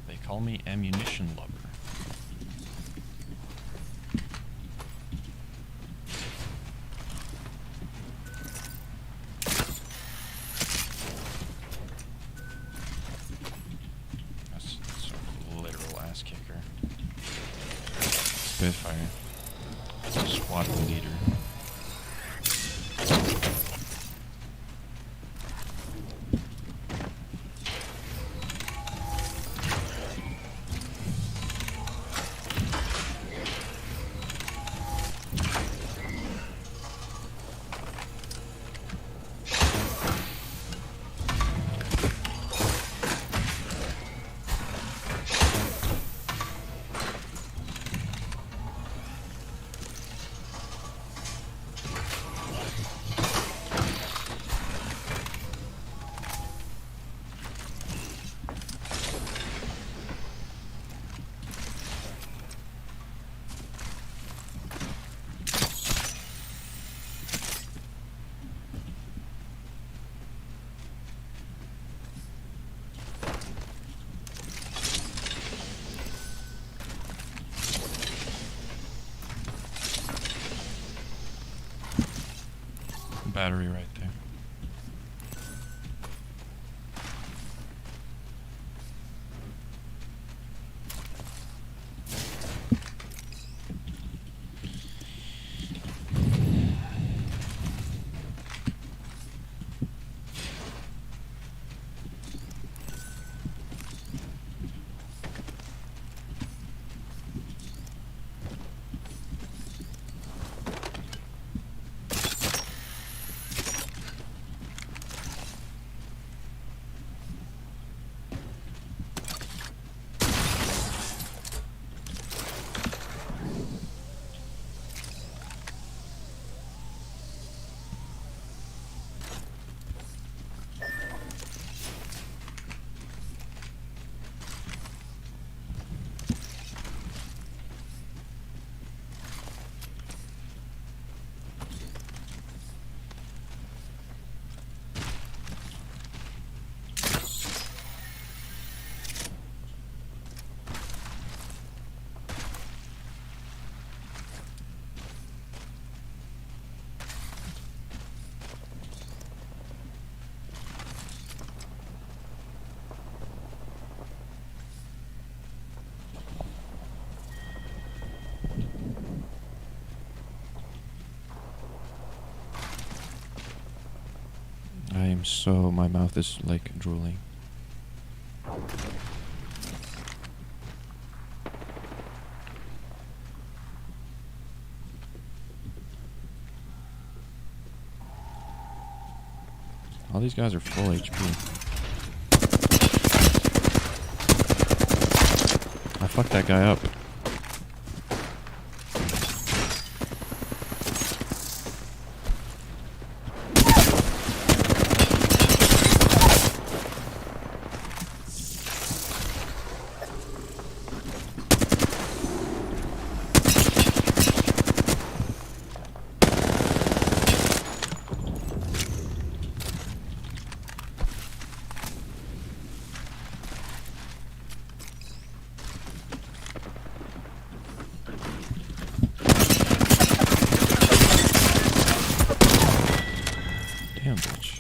They call me ammunition lover. That's a literal ass kicker. Spitfire. That's a squad leader. Battery right there. I am so... my mouth is like drooling. All these guys are full HP. I fucked that guy up. Damn, bitch.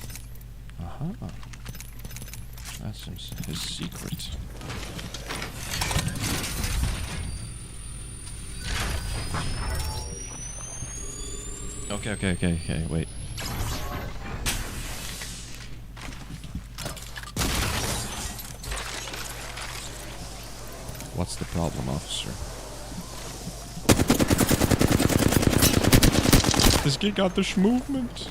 Aha. That's his secret. Okay, wait. What's the problem, officer? This kid got the movement.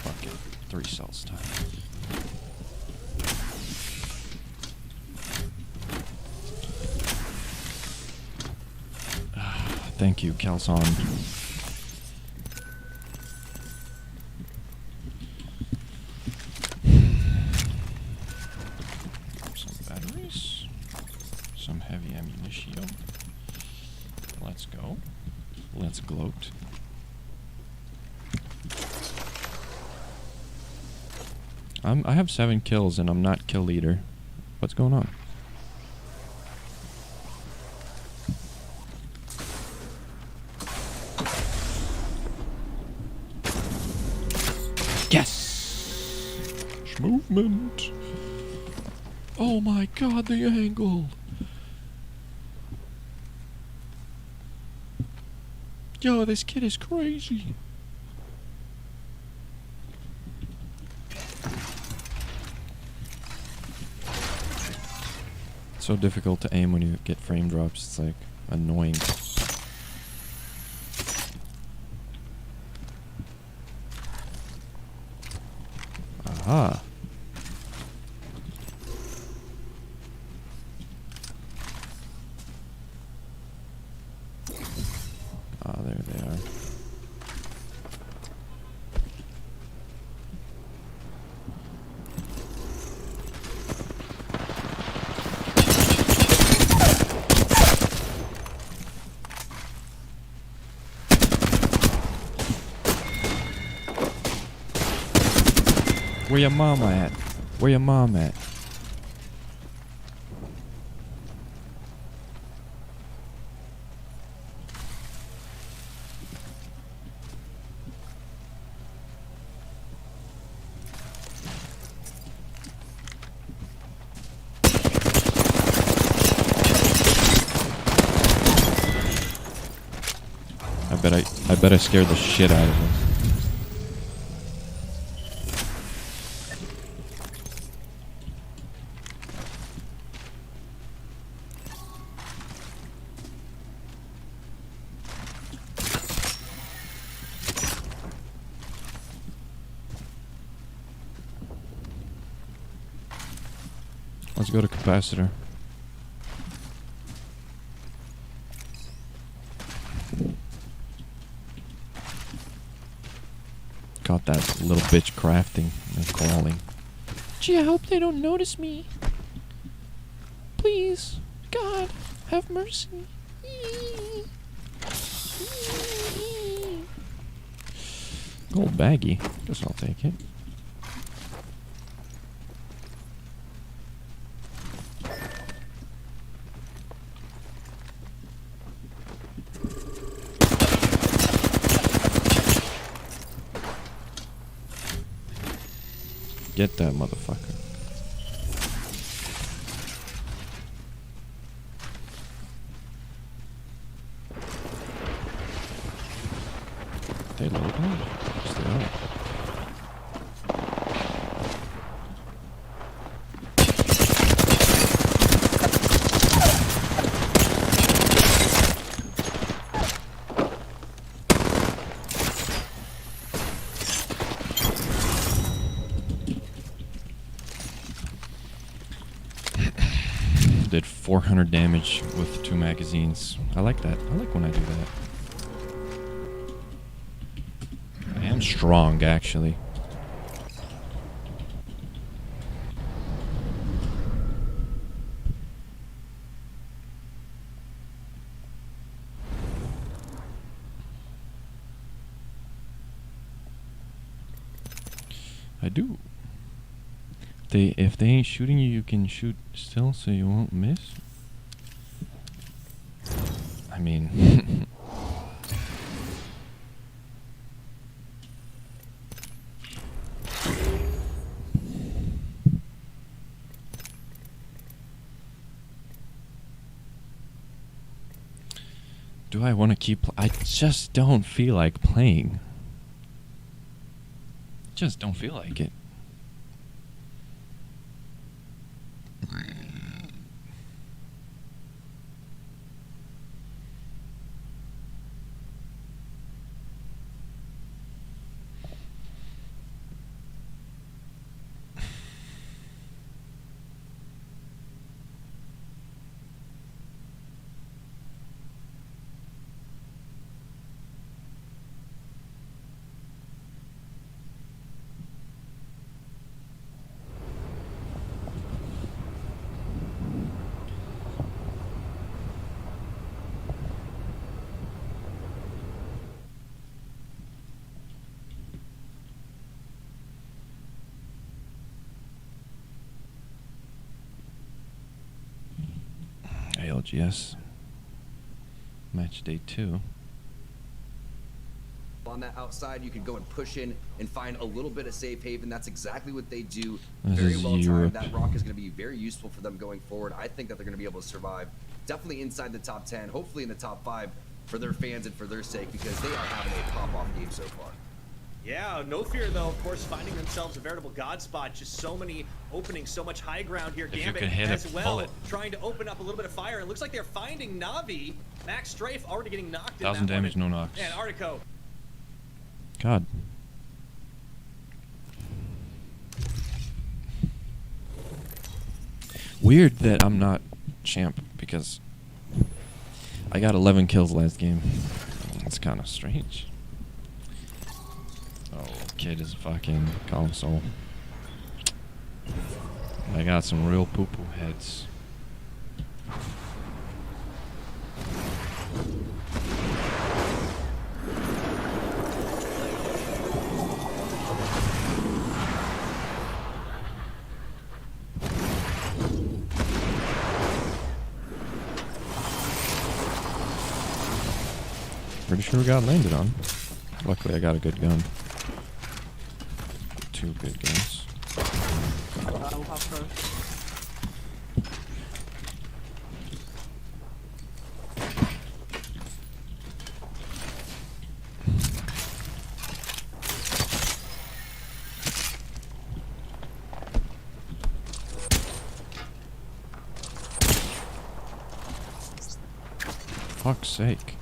Fuck it. 3 cells time. Thank you, Calzone. Some batteries. Some heavy ammunition. Let's go. Let's gloat. I have 7 kills and I'm not kill leader. What's going on? Yes! Movement. Oh my god, the angle. Yo, this kid is crazy. It's so difficult to aim when you get frame drops. It's like annoying. Aha. Ah, there they are. Where your mama at? Where your mom at? I bet I scared the shit out of him. Let's go to capacitor. Caught that little bitch crafting and crawling. Gee, I hope they don't notice me. Please, God, have mercy. Gold baggie. Guess I'll take it. Get that motherfucker. They loading? Stay up. Did 400 damage with 2 magazines. I like that. I like when I do that. I am strong, actually. I do. If they ain't shooting you, you can shoot still, so you won't miss. I mean, do I want to keep? I just don't feel like playing. Just don't feel like it. ALGS match day 2. On that outside, you can go and push in and find a little bit of safe haven. That's exactly what they do. This Very is well Europe. timed. That rock is going to be very useful for them going forward. I think that they're going to be able to survive definitely inside the top 10, hopefully in the top 5 for their fans and for their sake, because they are having a pop-off game so far. Yeah, no fear though, of course, finding themselves a veritable god spot. Just so many openings, so much high ground here. If you Gambit could hit as a well, bullet. trying to open up a little bit of fire. It looks like they're finding Navi. Max Strafe already getting knocked. 1,000 in that damage, one. no knocks. And Artico. God. Weird that I'm not champ because I got 11 kills last game. It's kind of strange. Oh, kid is fucking console. I got some real poo-poo heads. Pretty sure we got landed on. Luckily, I got a good gun. 2 good guns. I'll have first. Fuck's sake.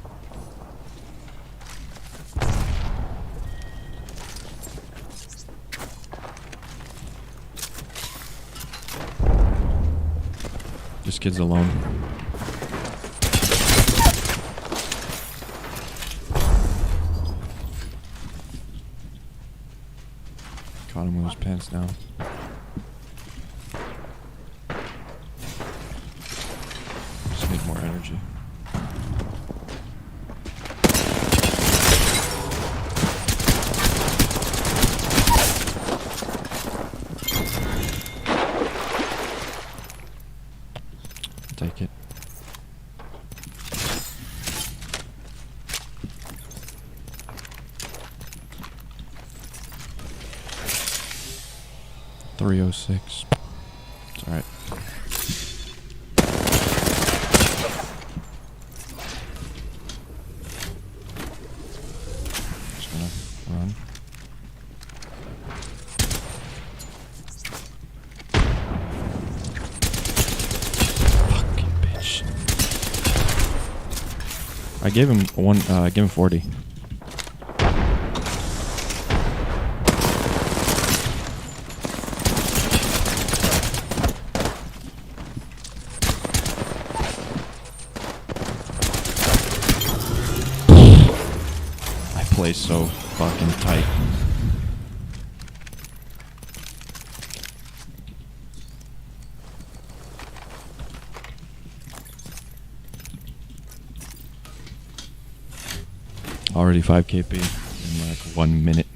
This kid's alone. Caught him with his pants down. Just need more energy. Take it. 306. It's alright. Just gonna run. Fucking bitch. I gave him one, I gave him 40. Play so fucking tight. Already 5 KP in like 1 minute.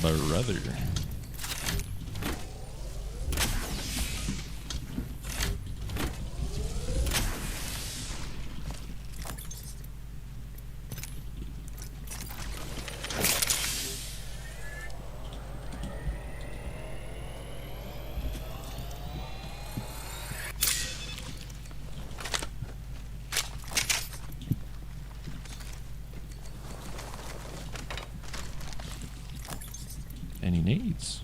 Brother. Any needs?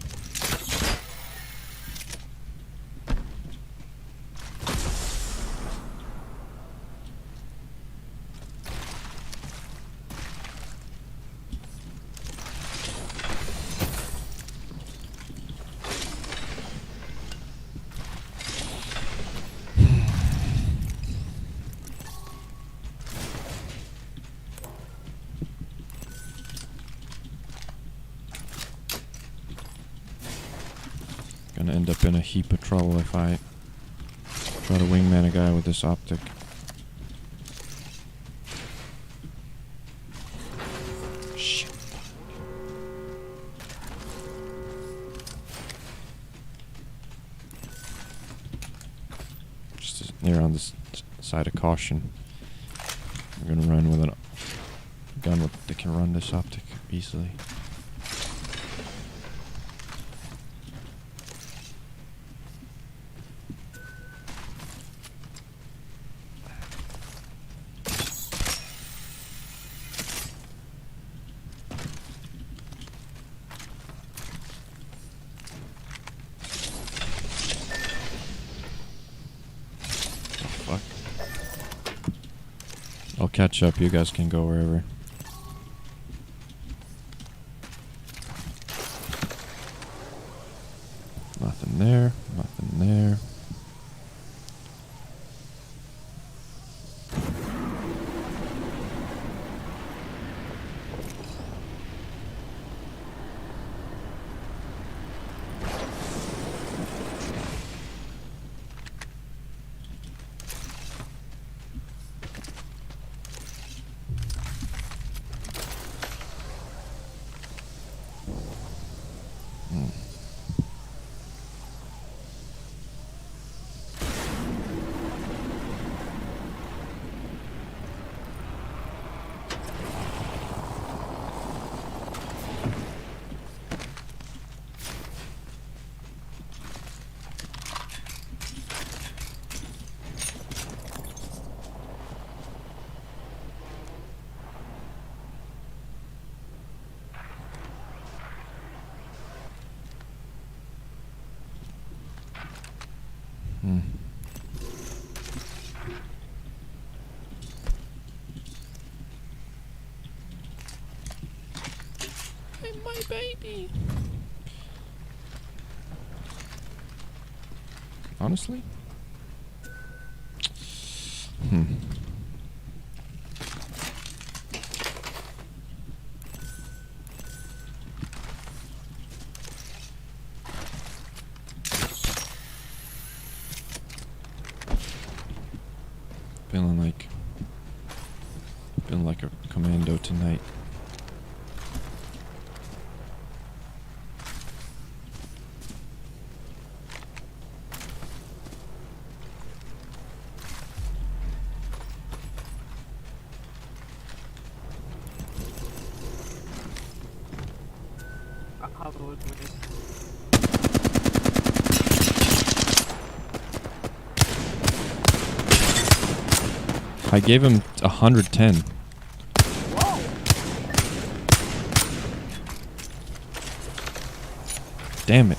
Gonna end up in a heap of trouble if I try to wingman a guy with this optic. Shit. Just near on this side of caution. I'm gonna run with a gun that can run this optic easily. I'll catch up, you guys can go wherever. Nothing there, nothing there. My baby. Honestly? Feeling like a commando tonight. good with it. I gave him 110. Damn it.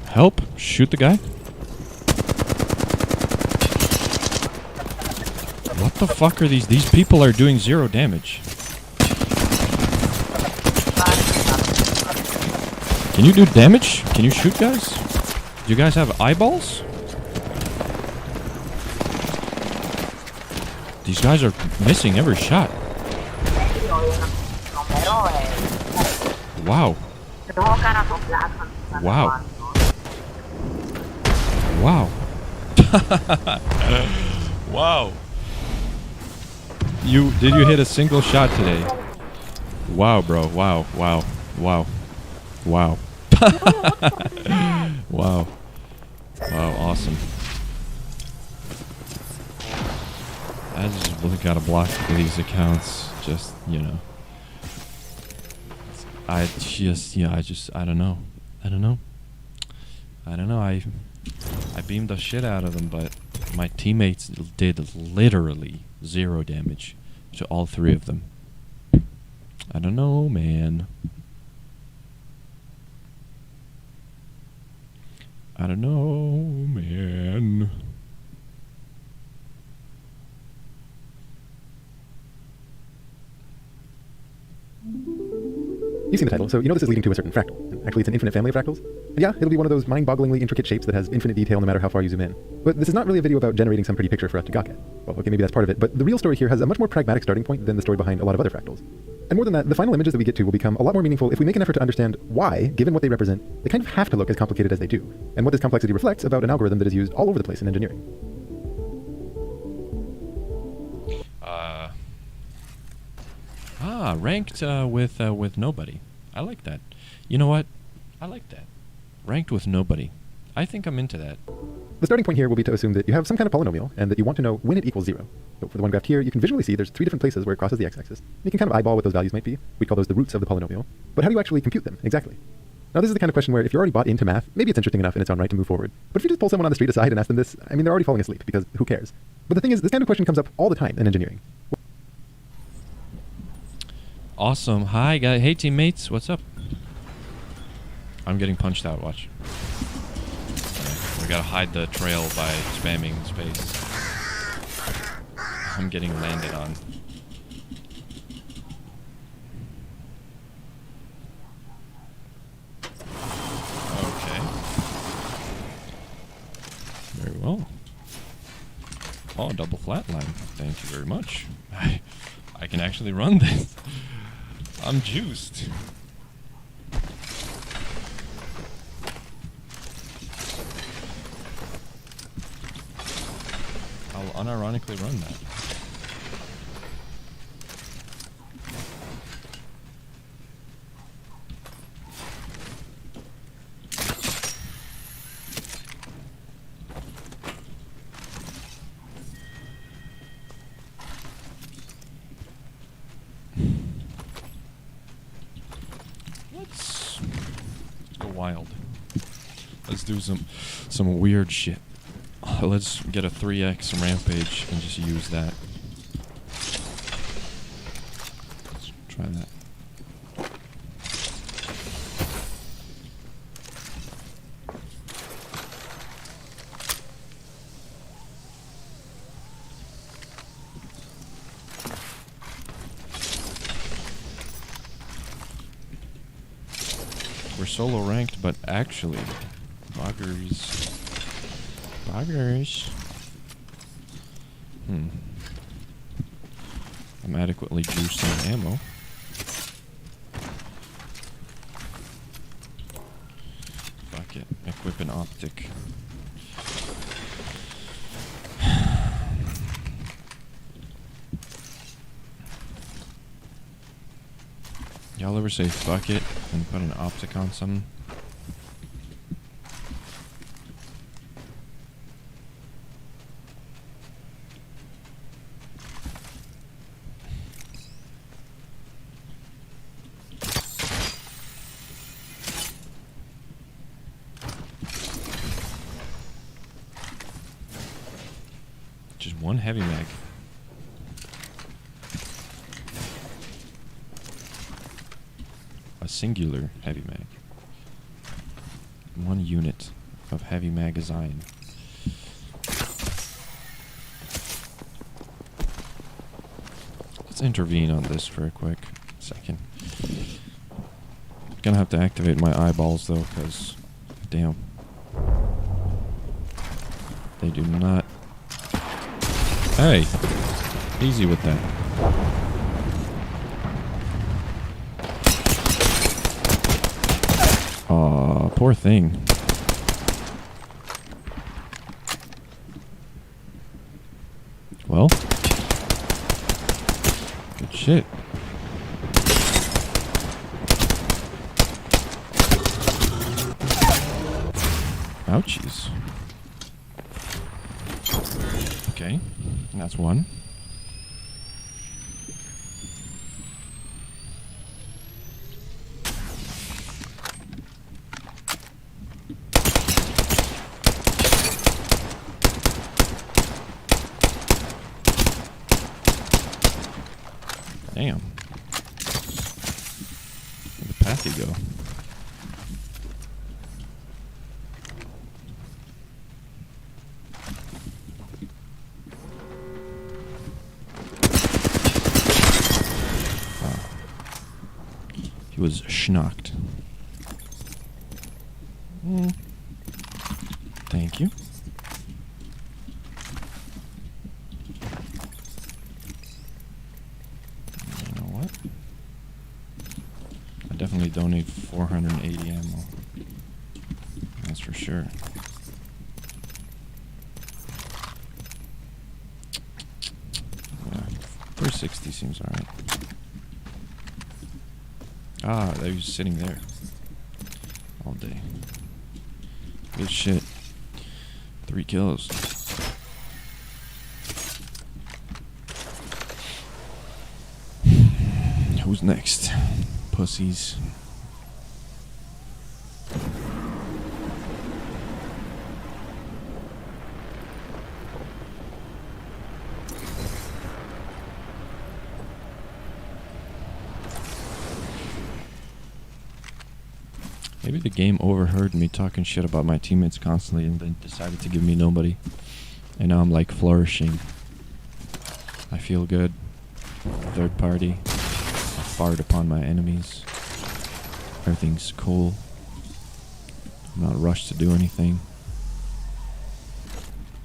Help! Shoot the guy? What the fuck are these? These people are doing 0 damage. Can you do damage? Can you shoot guys? Do you guys have eyeballs? These guys are missing every shot. Wow. Wow. Wow. Wow. Did you hit a single shot today? Wow, bro. Wow. Wow. Wow. Wow. Wow. Wow, awesome. I just really gotta block these accounts. Just, you know. I don't know. I don't know. I beamed the shit out of them, but my teammates did literally 0 damage to all 3 of them. I don't know, man. I don't know, man. You've seen the title, so you know this is leading to a certain fractal. And actually, it's an infinite family of fractals. And yeah, it'll be one of those mind-bogglingly intricate shapes that has infinite detail no matter how far you zoom in. But this is not really a video about generating some pretty picture for us to gawk at. Well, okay, maybe that's part of it, but the real story here has a much more pragmatic starting point than the story behind a lot of other fractals. And more than that, the final images that we get to will become a lot more meaningful if we make an effort to understand why, given what they represent, they kind of have to look as complicated as they do, and what this complexity reflects about an algorithm that is used all over the place in engineering. Ranked with nobody. I like that. You know what? I like that. Ranked with nobody. I think I'm into that. The starting point here will be to assume that you have some kind of polynomial and that you want to know when it equals 0. So for the one graphed here, you can visually see there's 3 different places where it crosses the x-axis. You can kind of eyeball what those values might be. We call those the roots of the polynomial. But how do you actually compute them exactly? Now this is the kind of question where if you're already bought into math, maybe it's interesting enough in its own right to move forward. But if you just pull someone on the street aside and ask them this, I mean, they're already falling asleep because who cares? But the thing is, this kind of question comes up all the time in engineering. Awesome. Hi, guys. Hey, teammates. What's up? I'm getting punched out. Watch. We gotta hide the trail by spamming space. I'm getting landed on. Okay. Very well. Oh, double flatline. Thank you very much. I can actually run this. I'm juiced. I'll unironically run that. Let's go wild. Let's do some weird shit. Let's get a 3x rampage and just use that. Let's try that. We're solo ranked, but actually, buggers. I'm adequately juiced on ammo. Fuck it. Equip an optic. y'all ever say fuck it and put an optic on something? Just one heavy mag. A singular heavy mag. One unit of heavy magazine. Let's intervene on this for a quick second. Gonna have to activate my eyeballs though, because damn. They do not. Hey! Easy with that. Aw, poor thing. Well. Good shit. Ouchies. Okay, that's one. Damn. Where'd the pathy go? He was schnocked. Thank you. You know what? I definitely don't need 480 ammo. That's for sure. Yeah, 360 seems alright. Ah, they was sitting there all day. Good shit. 3 kills. Who's next? Pussies. Maybe the game overheard me talking shit about my teammates constantly and then decided to give me nobody. And now I'm like flourishing. I feel good. Third party. I fart upon my enemies. Everything's cool. I'm not rushed to do anything.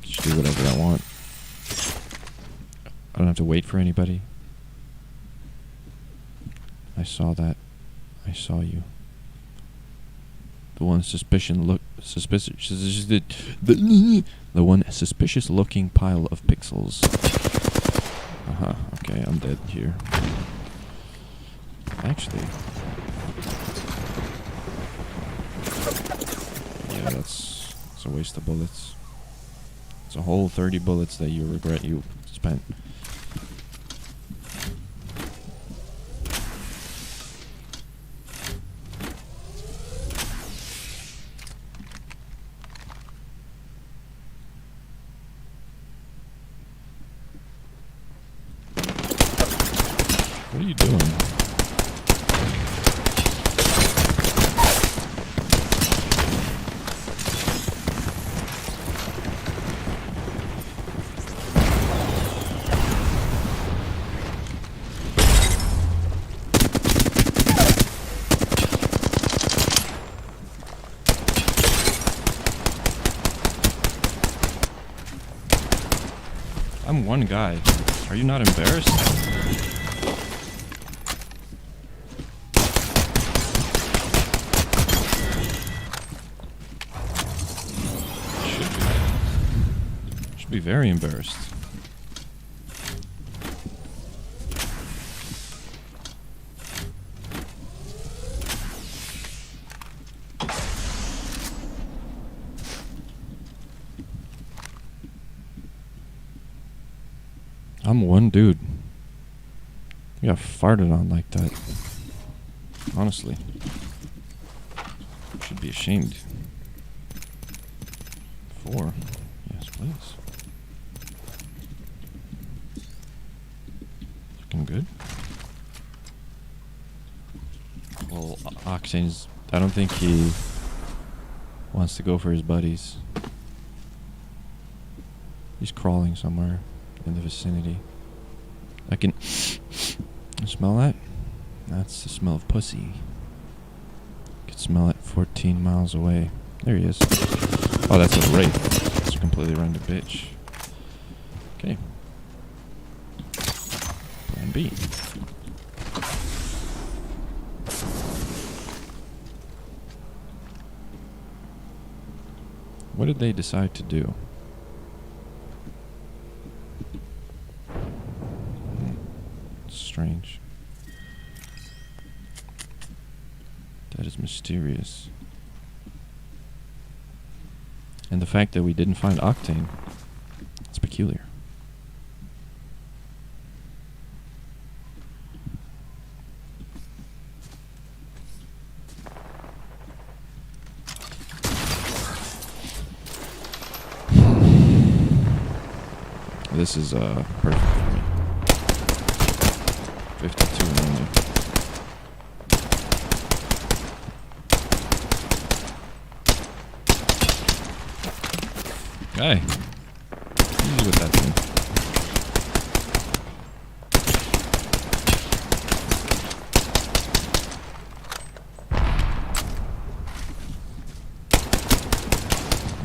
Just do whatever I want. I don't have to wait for anybody. I saw that. I saw you. The one suspicious the one suspicious looking pile of pixels. Okay, I'm dead here. Actually, yeah, that's a waste of bullets. It's a whole 30 bullets that you regret you spent. What are you doing? I'm one guy. Are you not embarrassed? Should be very embarrassed. I'm one dude. You got farted on like that. Honestly. Should be ashamed. 4. Yes, please. Looking good. Well, Octane's... I don't think he wants to go for his buddies. He's crawling somewhere in the vicinity. I can smell that. That's the smell of pussy. I can smell it 14 miles away. There he is. Oh, that's a wraith. It's a completely random bitch. Okay. Plan B. What did they decide to do? Strange. That is mysterious. And the fact that we didn't find Octane, it's peculiar. This is perfect for me. 52 only. Guy, easy with that thing.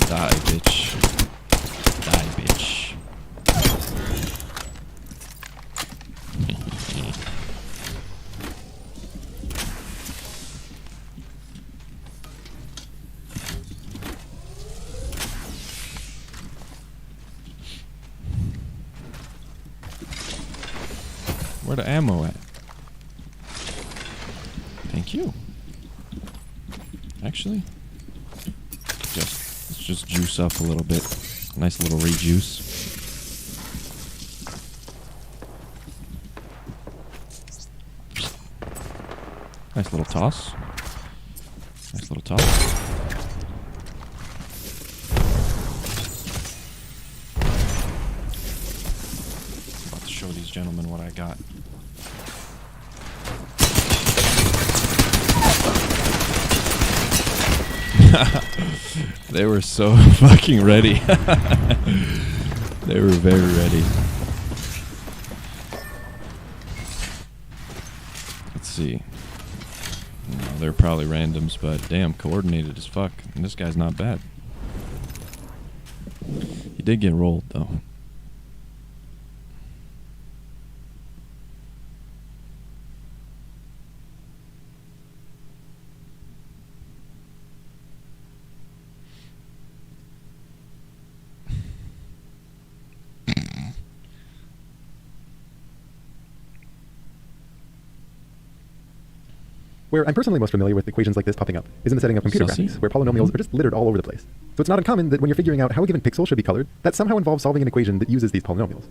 Die, bitch. Die, bitch. Where the ammo at? Thank you. Actually, let's just juice up a little bit. Nice little rejuice. Nice little toss. Nice little toss. About to show these gentlemen what I got. They were so fucking ready. They were very ready. Let's see. No, they're probably randoms, but damn, coordinated as fuck. And this guy's not bad. He did get rolled, though. Where I'm personally most familiar with equations like this popping up is in the setting of computer Sussy? graphics, where polynomials are just littered all over the place. So it's not uncommon that when you're figuring out how a given pixel should be colored, that somehow involves solving an equation that uses these polynomials.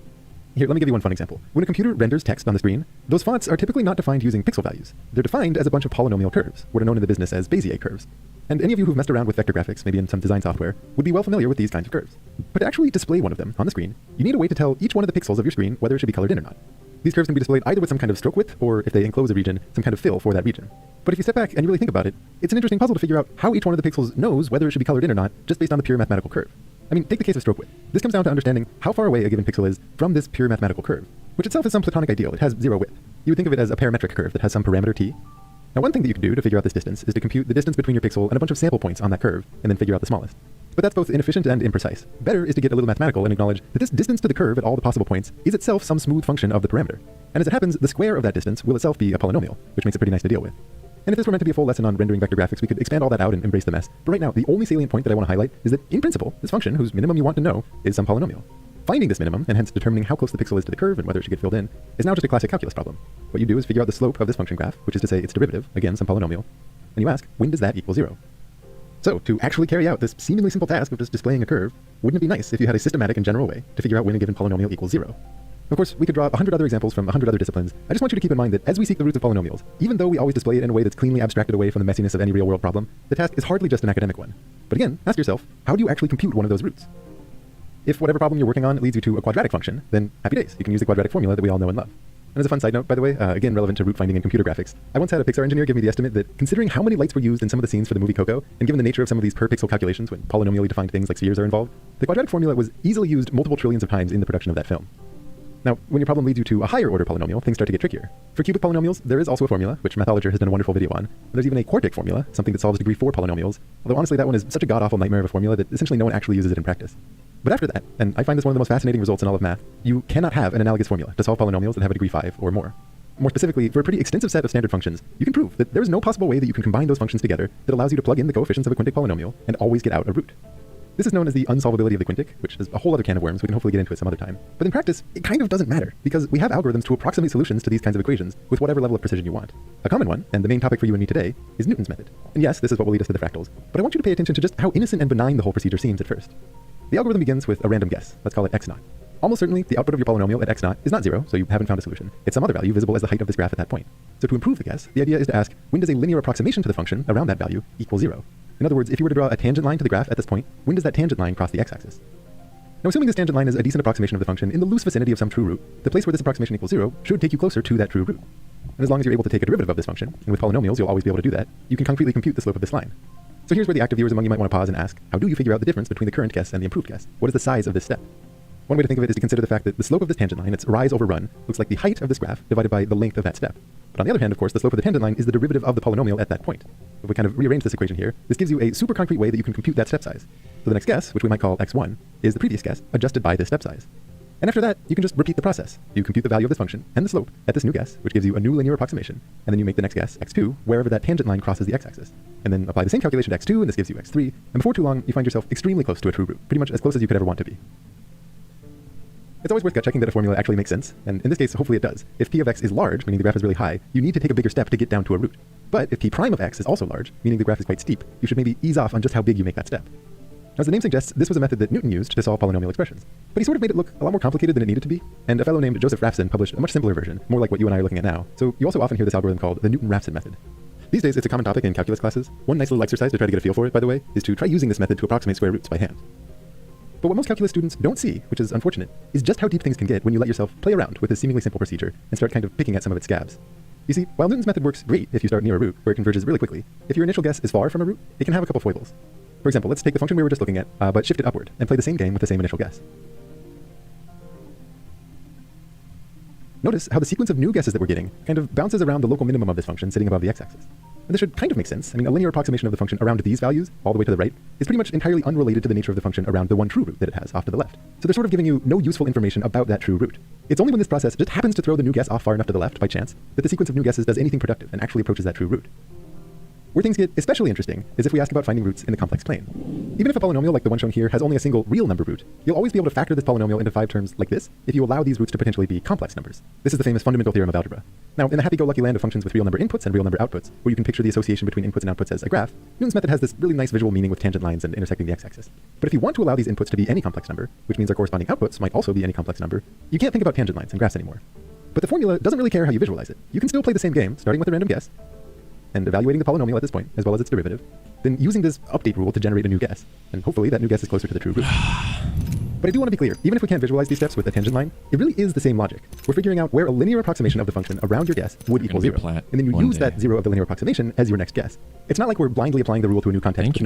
Here, let me give you one fun example. When a computer renders text on the screen, those fonts are typically not defined using pixel values. They're defined as a bunch of polynomial curves, what are known in the business as Bezier curves. And any of you who've messed around with vector graphics, maybe in some design software, would be well familiar with these kinds of curves. But to actually display one of them on the screen, you need a way to tell each one of the pixels of your screen whether it should be colored in or not. These curves can be displayed either with some kind of stroke width, or if they enclose a region, some kind of fill for that region. But if you step back and you really think about it, it's an interesting puzzle to figure out how each one of the pixels knows whether it should be colored in or not, just based on the pure mathematical curve. I mean, take the case of stroke width. This comes down to understanding how far away a given pixel is from this pure mathematical curve, which itself is some platonic ideal. It has zero width. You would think of it as a parametric curve that has some parameter t. Now, one thing that you can do to figure out this distance is to compute the distance between your pixel and a bunch of sample points on that curve, and then figure out the smallest. But that's both inefficient and imprecise. Better is to get a little mathematical and acknowledge that this distance to the curve at all the possible points is itself some smooth function of the parameter. And as it happens, the square of that distance will itself be a polynomial, which makes it pretty nice to deal with. And if this were meant to be a full lesson on rendering vector graphics, we could expand all that out and embrace the mess. But right now, the only salient point that I want to highlight is that, in principle, this function, whose minimum you want to know, is some polynomial. Finding this minimum, and hence determining how close the pixel is to the curve and whether it should get filled in, is now just a classic calculus problem. What you do is figure out the slope of this function graph, which is to say its derivative, again some polynomial, and you ask, when does that equal 0? So, to actually carry out this seemingly simple task of just displaying a curve, wouldn't it be nice if you had a systematic and general way to figure out when a given polynomial equals 0? Of course, we could draw 100 other examples from 100 other disciplines. I just want you to keep in mind that as we seek the roots of polynomials, even though we always display it in a way that's cleanly abstracted away from the messiness of any real-world problem, the task is hardly just an academic one. But again, ask yourself, how do you actually compute one of those roots? If whatever problem you're working on leads you to a quadratic function, then happy days. You can use the quadratic formula that we all know and love. And as a fun side note, by the way, again relevant to root finding in computer graphics, I once had a Pixar engineer give me the estimate that considering how many lights were used in some of the scenes for the movie Coco, and given the nature of some of these per pixel calculations when polynomially defined things like spheres are involved, the quadratic formula was easily used multiple trillions of times in the production of that film. Now, when your problem leads you to a higher order polynomial, things start to get trickier. For cubic polynomials, there is also a formula, which Mathologer has done a wonderful video on. There's even a quartic formula, something that solves degree 4 polynomials, although honestly that one is such a god-awful nightmare of a formula that essentially no one actually uses it in practice. But after that, and I find this one of the most fascinating results in all of math, you cannot have an analogous formula to solve polynomials that have a degree 5 or more. More specifically, for a pretty extensive set of standard functions, you can prove that there is no possible way that you can combine those functions together that allows you to plug in the coefficients of a quintic polynomial and always get out a root. This is known as the unsolvability of the quintic, which is a whole other can of worms. We can hopefully get into it some other time. But in practice, it kind of doesn't matter, because we have algorithms to approximate solutions to these kinds of equations with whatever level of precision you want. A common one, and the main topic for you and me today, is Newton's method. And yes, this is what will lead us to the fractals, but I want you to pay attention to just how innocent and benign the whole procedure seems at first. The algorithm begins with a random guess. Let's call it x0. Almost certainly, the output of your polynomial at x0 is not 0, so you haven't found a solution. It's some other value visible as the height of this graph at that point. So to improve the guess, the idea is to ask, when does a linear approximation to the function around that value equal 0? In other words, if you were to draw a tangent line to the graph at this point, when does that tangent line cross the x-axis? Now, assuming this tangent line is a decent approximation of the function in the loose vicinity of some true root, the place where this approximation equals 0 should take you closer to that true root. And as long as you're able to take a derivative of this function, and with polynomials you'll always be able to do that, you can concretely compute the slope of this line. So here's where the active viewers among you might want to pause and ask, how do you figure out the difference between the current guess and the improved guess? What is the size of this step? One way to think of it is to consider the fact that the slope of this tangent line, its rise over run, looks like the height of this graph divided by the length of that step. But on the other hand, of course, the slope of the tangent line is the derivative of the polynomial at that point. If we kind of rearrange this equation here, this gives you a super concrete way that you can compute that step size. So the next guess, which we might call x1, is the previous guess adjusted by this step size. And after that, you can just repeat the process. You compute the value of this function and the slope at this new guess, which gives you a new linear approximation, and then you make the next guess, x2, wherever that tangent line crosses the x-axis. And then apply the same calculation to x2, and this gives you x3, and before too long, you find yourself extremely close to a true root, pretty much as close as you could ever want to be. It's always worth gut checking that a formula actually makes sense, and in this case, hopefully it does. If p of x is large, meaning the graph is really high, you need to take a bigger step to get down to a root. But if p prime of x is also large, meaning the graph is quite steep, you should maybe ease off on just how big you make that step. As the name suggests, this was a method that Newton used to solve polynomial expressions. But he sort of made it look a lot more complicated than it needed to be, and a fellow named Joseph Raphson published a much simpler version, more like what you and I are looking at now. So you also often hear this algorithm called the Newton-Raphson method. These days, it's a common topic in calculus classes. One nice little exercise to try to get a feel for it, by the way, is to try using this method to approximate square roots by hand. But what most calculus students don't see, which is unfortunate, is just how deep things can get when you let yourself play around with this seemingly simple procedure and start kind of picking at some of its scabs. You see, while Newton's method works great if you start near a root, where it converges really quickly, if your initial guess is far from a root, it can have a couple foibles. For example, let's take the function we were just looking at, but shift it upward, and play the same game with the same initial guess. Notice how the sequence of new guesses that we're getting kind of bounces around the local minimum of this function sitting above the x-axis. And this should kind of make sense. I mean, a linear approximation of the function around these values, all the way to the right, is pretty much entirely unrelated to the nature of the function around the one true root that it has off to the left. So they're sort of giving you no useful information about that true root. It's only when this process just happens to throw the new guess off far enough to the left by chance that the sequence of new guesses does anything productive and actually approaches that true root. Where things get especially interesting is if we ask about finding roots in the complex plane. Even if a polynomial like the one shown here has only a single real number root, you'll always be able to factor this polynomial into 5 terms like this if you allow these roots to potentially be complex numbers. This is the famous fundamental theorem of algebra. Now, in the happy-go-lucky land of functions with real number inputs and real number outputs, where you can picture the association between inputs and outputs as a graph, Newton's method has this really nice visual meaning with tangent lines and intersecting the x-axis. But if you want to allow these inputs to be any complex number, which means our corresponding outputs might also be any complex number, you can't think about tangent lines and graphs anymore. But the formula doesn't really care how you visualize it. You can still play the same game, starting with a random guess, and evaluating the polynomial at this point, as well as its derivative, then using this update rule to generate a new guess, and hopefully that new guess is closer to the true root. But I do want to be clear, even if we can't visualize these steps with a tangent line, it really is the same logic. We're figuring out where a linear approximation of the function around your guess would equal 0. And then you use that 0 of the linear approximation as your next guess. It's not like we're blindly applying the rule to a new context with no